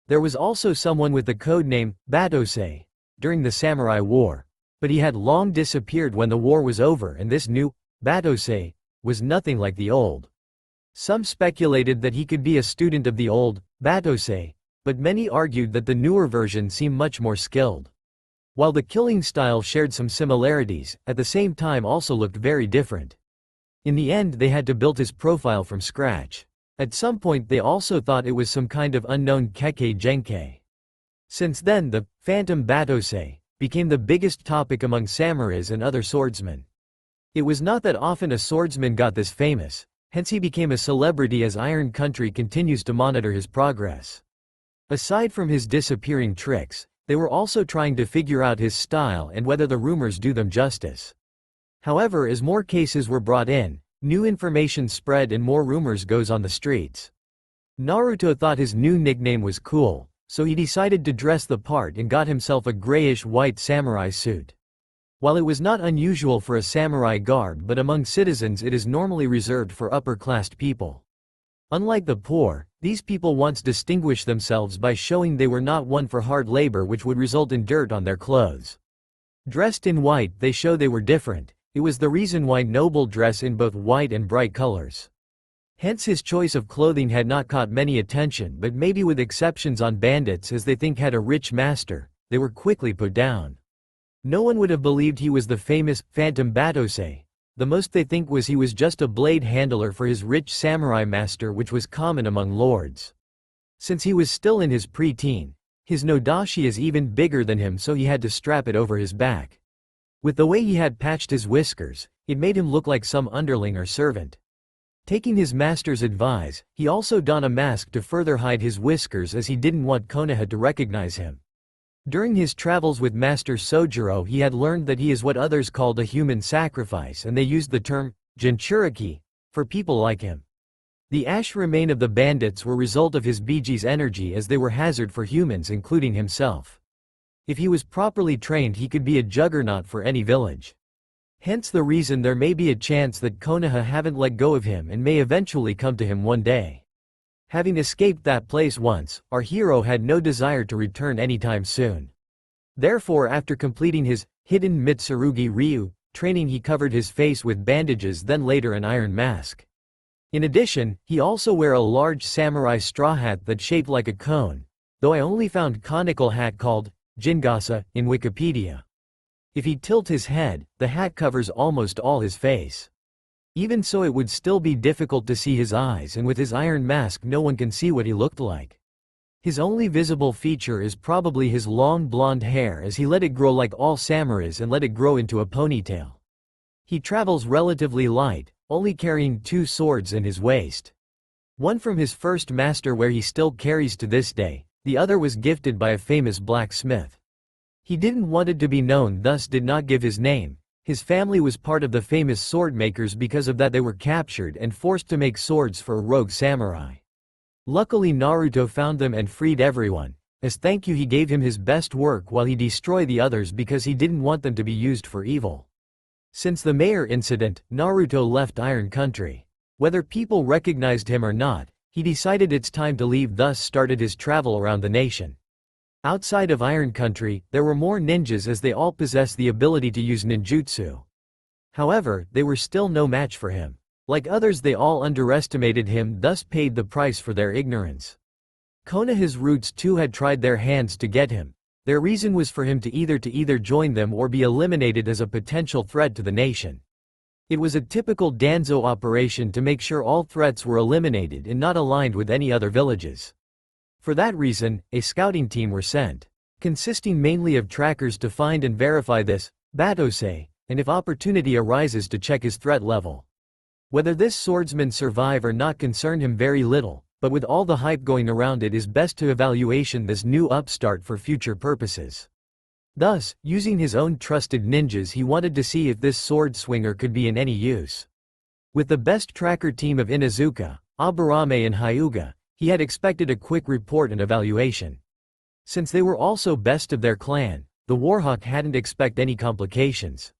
There was also someone with the code name Battosai during the Samurai War, but he had long disappeared when the war was over, and this new Battosai was nothing like the old. Some speculated that he could be a student of the old Battosai, but many argued that the newer version seemed much more skilled. While the killing style shared some similarities, at the same time also looked very different. In the end they had to build his profile from scratch. At some point they also thought it was some kind of unknown Kekkei Genkei. Since then the Phantom Battosai became the biggest topic among samurais and other swordsmen. It was not that often a swordsman got this famous, hence he became a celebrity as Iron Country continues to monitor his progress. Aside from his disappearing tricks, they were also trying to figure out his style and whether the rumors do them justice. However, as more cases were brought in, new information spread and more rumors goes on the streets. Naruto thought his new nickname was cool, so he decided to dress the part and got himself a grayish-white samurai suit. While it was not unusual for a samurai garb, but among citizens it is normally reserved for upper-classed people. Unlike the poor, these people once distinguished themselves by showing they were not one for hard labor, which would result in dirt on their clothes. Dressed in white they show they were different. It was the reason why noble dress in both white and bright colors. Hence his choice of clothing had not caught many attention, but maybe with exceptions on bandits as they think had a rich master, they were quickly put down. No one would have believed he was the famous Phantom Battosai. The most they think was he was just a blade handler for his rich samurai master, which was common among lords. Since he was still in his pre-teen, his nodashi is even bigger than him, so he had to strap it over his back. With the way he had patched his whiskers, it made him look like some underling or servant. Taking his master's advice, he also donned a mask to further hide his whiskers as he didn't want Konoha to recognize him. During his travels with Master Seijuro he had learned that he is what others called a human sacrifice, and they used the term Jinchuriki for people like him. The ash remain of the bandits were result of his Biji's energy, as they were hazard for humans including himself. If he was properly trained he could be a juggernaut for any village. Hence the reason there may be a chance that Konoha haven't let go of him and may eventually come to him one day. Having escaped that place once, our hero had no desire to return anytime soon. Therefore, after completing his hidden Mitsurugi Ryu training, he covered his face with bandages, then later an iron mask. In addition, he also wear a large samurai straw hat that shaped like a cone, though I only found conical hat called Jingasa, in Wikipedia. If he tilt his head, the hat covers almost all his face. Even so, it would still be difficult to see his eyes, and with his iron mask no one can see what he looked like. His only visible feature is probably his long blonde hair, as he let it grow like all samurais and let it grow into a ponytail. He travels relatively light, only carrying 2 swords in his waist. One from his first master, where he still carries to this day, the other was gifted by a famous blacksmith. He didn't want it to be known, thus did not give his name. His family was part of the famous sword makers. Because of that they were captured and forced to make swords for a rogue samurai. Luckily Naruto found them and freed everyone. As thank you he gave him his best work while he destroyed the others because he didn't want them to be used for evil. Since the mayor incident, Naruto left Iron Country. Whether people recognized him or not, he decided it's time to leave, thus started his travel around the nation. Outside of Iron Country, there were more ninjas, as they all possessed the ability to use ninjutsu. However, they were still no match for him. Like others, they all underestimated him, thus paid the price for their ignorance. Konoha's roots too had tried their hands to get him. Their reason was for him to either join them or be eliminated as a potential threat to the nation. It was a typical Danzo operation to make sure all threats were eliminated and not aligned with any other villages. For that reason, a scouting team were sent, consisting mainly of trackers to find and verify this Battosai, and if opportunity arises to check his threat level. Whether this swordsman survive or not concerned him very little, but with all the hype going around, it is best to evaluation this new upstart for future purposes. Thus, using his own trusted ninjas, he wanted to see if this sword swinger could be in any use. With the best tracker team of Inuzuka, Aburame and Hyuga, he had expected a quick report and evaluation. Since they were also best of their clan, the Warhawk hadn't expected any complications.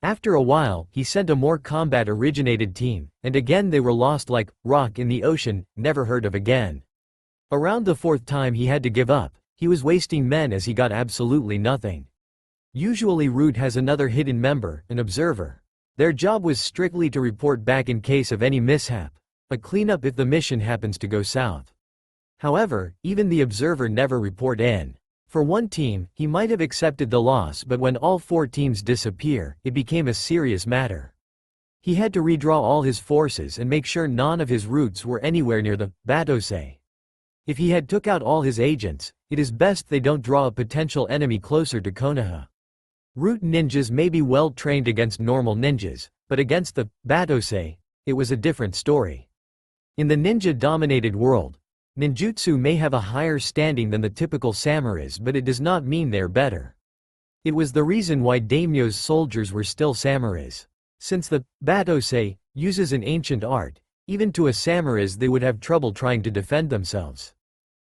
After a while, he sent a more combat-originated team, and again they were lost like rock in the ocean, never heard of again. Around the 4th time he had to give up. He was wasting men as he got absolutely nothing. Usually Root has another hidden member, an observer. Their job was strictly to report back in case of any mishap, but clean up if the mission happens to go south. However, even the observer never report in. For one team, he might have accepted the loss, but when all 4 teams disappear, it became a serious matter. He had to redraw all his forces and make sure none of his roots were anywhere near the Battosai. If he had took out all his agents, it is best they don't draw a potential enemy closer to Konoha. Root ninjas may be well trained against normal ninjas, but against the Battosai, it was a different story. In the ninja-dominated world, ninjutsu may have a higher standing than the typical samurais, but it does not mean they're better. It was the reason why daimyo's soldiers were still samurais. Since the Battosai uses an ancient art, even to a samurais they would have trouble trying to defend themselves.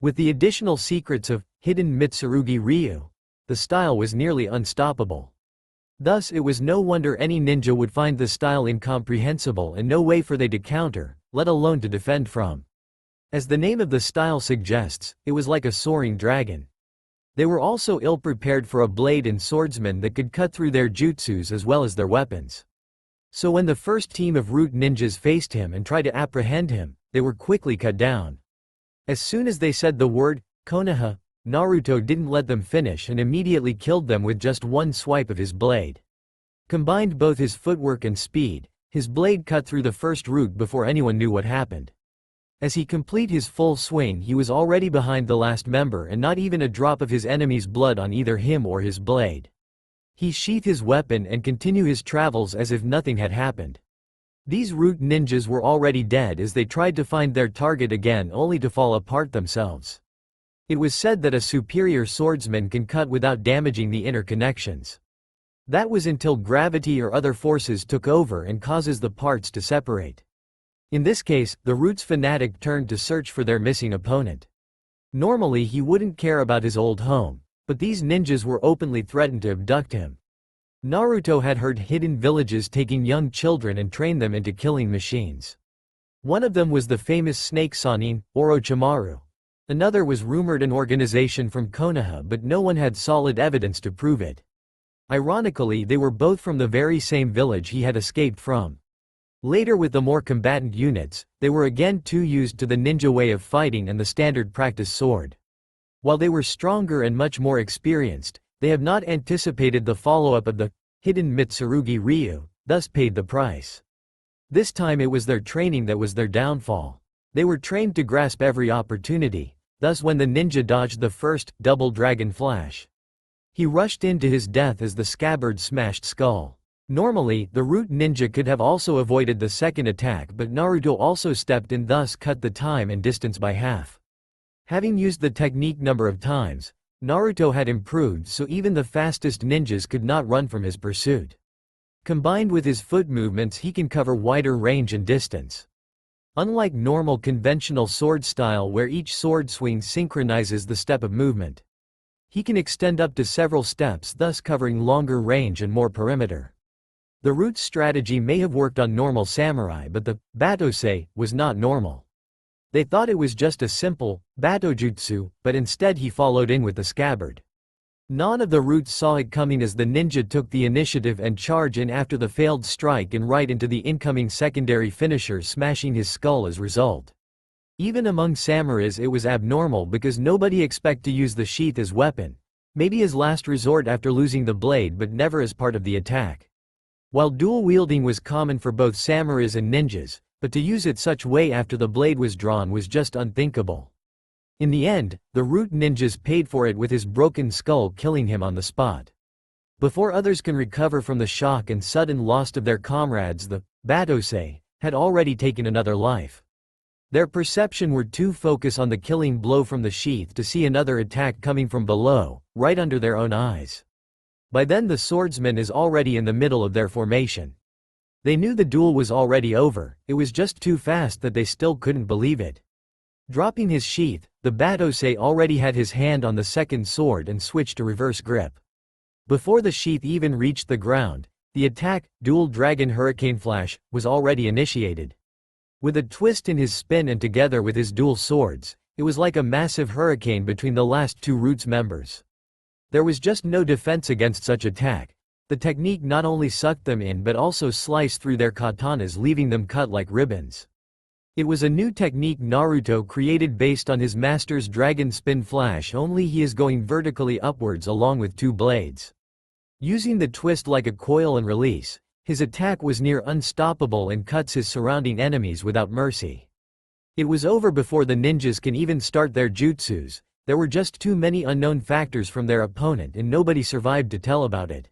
With the additional secrets of hidden Mitsurugi Ryu, the style was nearly unstoppable. Thus it was no wonder any ninja would find the style incomprehensible and no way for they to counter, let alone to defend from. As the name of the style suggests, it was like a soaring dragon. They were also ill-prepared for a blade and swordsman that could cut through their jutsus as well as their weapons. So when the first team of root ninjas faced him and tried to apprehend him, they were quickly cut down. As soon as they said the word, Konoha, Naruto didn't let them finish and immediately killed them with just one swipe of his blade. Combined both his footwork and speed, his blade cut through the first root before anyone knew what happened. As he completed his full swing, he was already behind the last member and not even a drop of his enemy's blood on either him or his blade. He sheathed his weapon and continued his travels as if nothing had happened. These root ninjas were already dead as they tried to find their target again only to fall apart themselves. It was said that a superior swordsman can cut without damaging the inner connections. That was until gravity or other forces took over and causes the parts to separate. In this case, the Roots fanatic turned to search for their missing opponent. Normally he wouldn't care about his old home, but these ninjas were openly threatened to abduct him. Naruto had heard hidden villages taking young children and train them into killing machines. One of them was the famous snake Sanin, Orochimaru. Another was rumored an organization from Konoha, but no one had solid evidence to prove it. Ironically, they were both from the very same village he had escaped from. Later, with the more combatant units, they were again too used to the ninja way of fighting and the standard practice sword. While they were stronger and much more experienced, they have not anticipated the follow-up of the hidden Mitsurugi Ryu, thus paid the price. This time it was their training that was their downfall. They were trained to grasp every opportunity, thus when the ninja dodged the first double dragon flash, he rushed into his death as the scabbard smashed skull. Normally, the root ninja could have also avoided the second attack, but Naruto also stepped in, thus cut the time and distance by half. Having used the technique number of times, Naruto had improved, so even the fastest ninjas could not run from his pursuit. Combined with his foot movements, he can cover wider range and distance. Unlike normal conventional sword style where each sword swing synchronizes the step of movement, he can extend up to several steps, thus covering longer range and more perimeter. The root strategy may have worked on normal samurai, but the Battosai was not normal. They thought it was just a simple Battojutsu, but instead he followed in with the scabbard. None of the roots saw it coming as the ninja took the initiative and charged in after the failed strike and right into the incoming secondary finisher, smashing his skull as result. Even among samurais it was abnormal because nobody expect to use the sheath as weapon, maybe as last resort after losing the blade, but never as part of the attack. While dual wielding was common for both samurais and ninjas, but to use it such way after the blade was drawn was just unthinkable. In the end, the root ninjas paid for it with his broken skull killing him on the spot. Before others can recover from the shock and sudden loss of their comrades, the Battosai had already taken another life. Their perception were too focused on the killing blow from the sheath to see another attack coming from below, right under their own eyes. By then the swordsman is already in the middle of their formation. They knew the duel was already over, it was just too fast that they still couldn't believe it. Dropping his sheath, the Battosai already had his hand on the second sword and switched to reverse grip. Before the sheath even reached the ground, the attack, Dual Dragon Hurricane Flash, was already initiated. With a twist in his spin and together with his dual swords, it was like a massive hurricane between the last two Roots members. There was just no defense against such attack. The technique not only sucked them in but also sliced through their katanas, leaving them cut like ribbons. It was a new technique Naruto created based on his master's Dragon Spin Flash, only he is going vertically upwards along with two blades. Using the twist like a coil and release, his attack was near unstoppable and cuts his surrounding enemies without mercy. It was over before the ninjas can even start their jutsus. There were just too many unknown factors from their opponent and nobody survived to tell about it.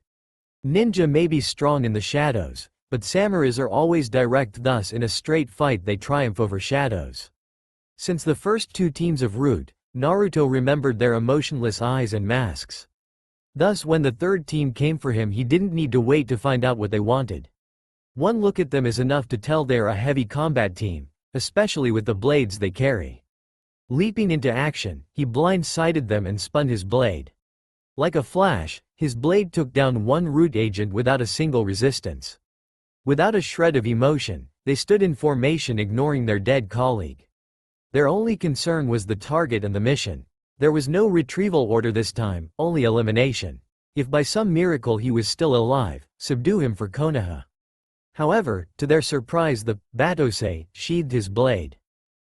Ninja may be strong in the shadows, but samurais are always direct, thus in a straight fight they triumph over shadows. Since the first two teams of Root, Naruto remembered their emotionless eyes and masks. Thus when the third team came for him he didn't need to wait to find out what they wanted. One look at them is enough to tell they're a heavy combat team, especially with the blades they carry. Leaping into action, he blindsided them and spun his blade. Like a flash, his blade took down one Root agent without a single resistance. Without a shred of emotion, they stood in formation ignoring their dead colleague. Their only concern was the target and the mission. There was no retrieval order this time, only elimination. If by some miracle he was still alive, subdue him for Konoha. However, to their surprise the Battosai sheathed his blade.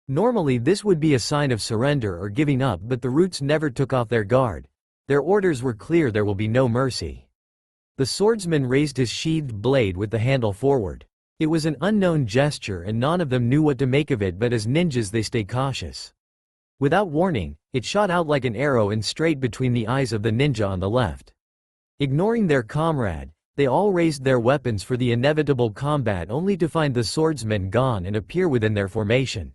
Normally this would be a sign of surrender or giving up, but the Roots never took off their guard. Their orders were clear: there will be no mercy. The swordsman raised his sheathed blade with the handle forward. It was an unknown gesture and none of them knew what to make of it, but as ninjas they stay cautious. Without warning, it shot out like an arrow and straight between the eyes of the ninja on the left. Ignoring their comrade, they all raised their weapons for the inevitable combat, only to find the swordsman gone and appear within their formation.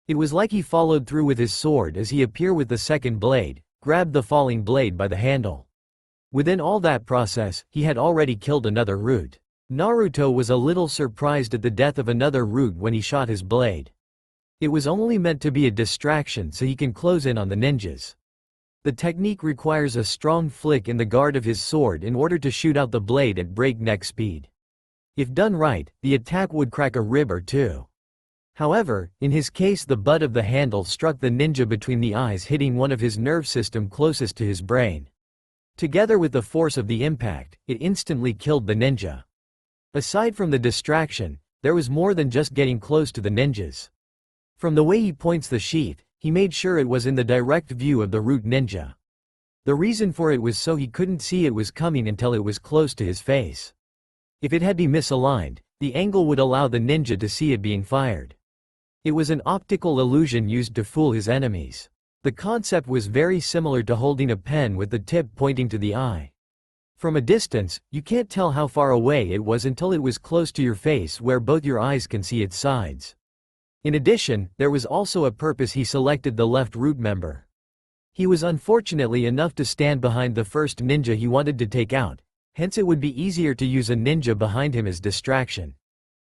It was like he followed through with his sword as he appeared with the second blade, grabbed the falling blade by the handle. Within all that process, he had already killed another Root. Naruto was a little surprised at the death of another Root when he shot his blade. It was only meant to be a distraction so he can close in on the ninjas. The technique requires a strong flick in the guard of his sword in order to shoot out the blade at breakneck speed. If done right, the attack would crack a rib or two. However, in his case the butt of the handle struck the ninja between the eyes, hitting one of his nerve system closest to his brain. Together with the force of the impact, it instantly killed the ninja. Aside from the distraction, there was more than just getting close to the ninjas. From the way he points the sheath, he made sure it was in the direct view of the root ninja. The reason for it was so he couldn't see it was coming until it was close to his face. If it had been misaligned, the angle would allow the ninja to see it being fired. It was an optical illusion used to fool his enemies. The concept was very similar to holding a pen with the tip pointing to the eye. From a distance, you can't tell how far away it was until it was close to your face where both your eyes can see its sides. In addition, there was also a purpose he selected the left root member. He was unfortunately enough to stand behind the first ninja he wanted to take out, hence it would be easier to use a ninja behind him as distraction.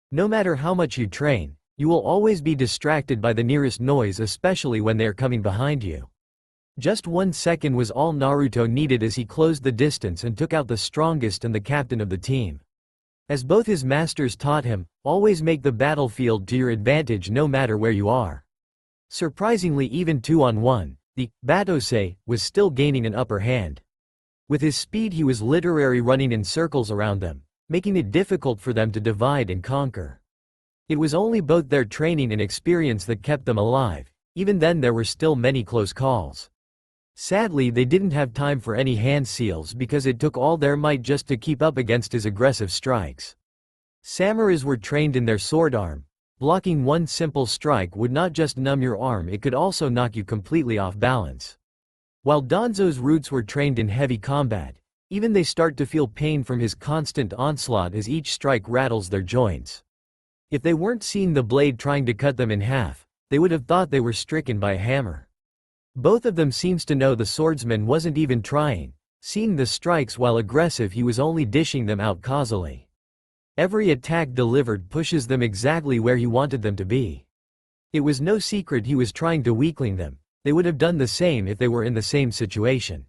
No matter how much you train, you will always be distracted by the nearest noise, especially when they are coming behind you. Just 1 second was all Naruto needed as he closed the distance and took out the strongest and the captain of the team. As both his masters taught him, always make the battlefield to your advantage no matter where you are. Surprisingly, even 2-on-1, the Battosai was still gaining an upper hand. With his speed he was literally running in circles around them, making it difficult for them to divide and conquer. It was only both their training and experience that kept them alive. Even then there were still many close calls. Sadly, they didn't have time for any hand seals because it took all their might just to keep up against his aggressive strikes. Samurais were trained in their sword arm. Blocking one simple strike would not just numb your arm, it could also knock you completely off balance. While Danzo's roots were trained in heavy combat, even they start to feel pain from his constant onslaught as each strike rattles their joints. If they weren't seeing the blade trying to cut them in half, they would have thought they were stricken by a hammer. Both of them seems to know the swordsman wasn't even trying. Seeing the strikes while aggressive, he was only dishing them out causally. Every attack delivered pushes them exactly where he wanted them to be. It was no secret he was trying to weakling them. They would have done the same if they were in the same situation.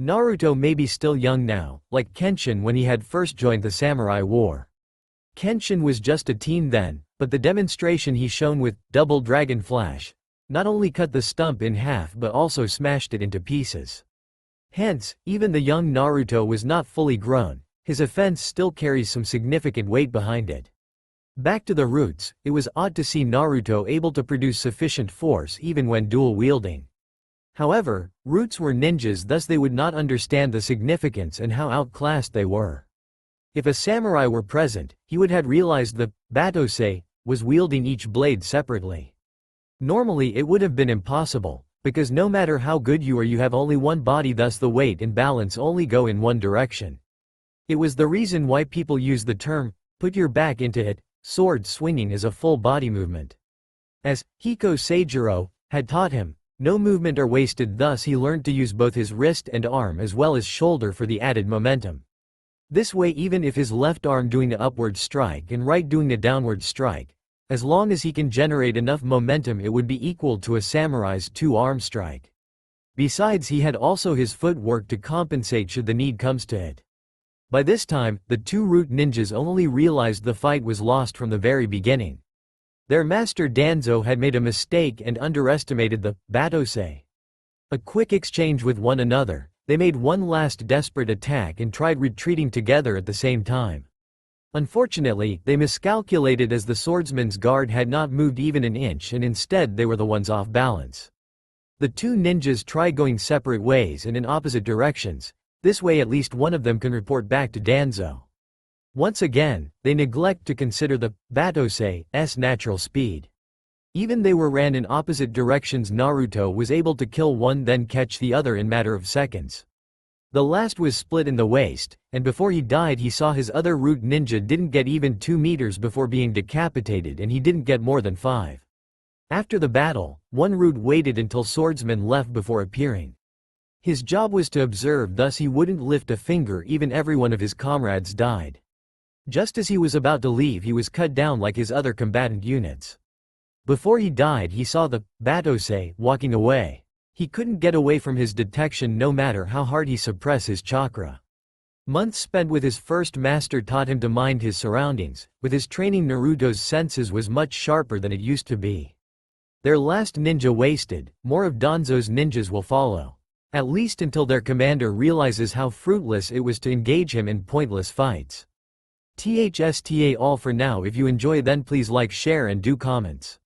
Naruto may be still young now, like Kenshin when he had first joined the samurai war. Kenshin was just a teen then, but the demonstration he shown with Double Dragon Flash not only cut the stump in half but also smashed it into pieces. Hence, even the young Naruto was not fully grown, his offense still carries some significant weight behind it. Back to the roots, it was odd to see Naruto able to produce sufficient force even when dual wielding. However, roots were ninjas, thus they would not understand the significance and how outclassed they were. If a samurai were present, he would have realized the Battosai was wielding each blade separately. Normally it would have been impossible, because no matter how good you are, you have only one body, thus the weight and balance only go in one direction. It was the reason why people use the term, put your back into it, sword swinging as a full body movement. As Hiko Seijuro had taught him, no movement are wasted, thus he learned to use both his wrist and arm as well as shoulder for the added momentum. This way, even if his left arm doing the upward strike and right doing the downward strike, as long as he can generate enough momentum, it would be equal to a samurai's two-arm strike. Besides, he had also his footwork to compensate should the need comes to it. By this time, the two root ninjas only realized the fight was lost from the very beginning. Their master Danzo had made a mistake and underestimated the Battosai. A quick exchange with one another, they made one last desperate attack and tried retreating together at the same time. Unfortunately, they miscalculated as the swordsman's guard had not moved even an inch and instead they were the ones off balance. The two ninjas try going separate ways and in opposite directions, this way at least one of them can report back to Danzo. Once again, they neglect to consider the Battosai's natural speed. Even they ran in opposite directions, Naruto was able to kill one then catch the other in matter of seconds. The last was split in the waist, and before he died he saw his other root ninja didn't get even 2 meters before being decapitated, and he didn't get more than 5. After the battle, one root waited until swordsman left before appearing. His job was to observe, thus he wouldn't lift a finger even every one of his comrades died. Just as he was about to leave, he was cut down like his other combatant units. Before he died he saw the Battosai walking away. He couldn't get away from his detection no matter how hard he suppressed his chakra. Months spent with his first master taught him to mind his surroundings. With his training, Naruto's senses was much sharper than it used to be. Their last ninja wasted, more of Danzo's ninjas will follow. At least until their commander realizes how fruitless it was to engage him in pointless fights. THSTA all for now. If you enjoy, then please like, share and do comments.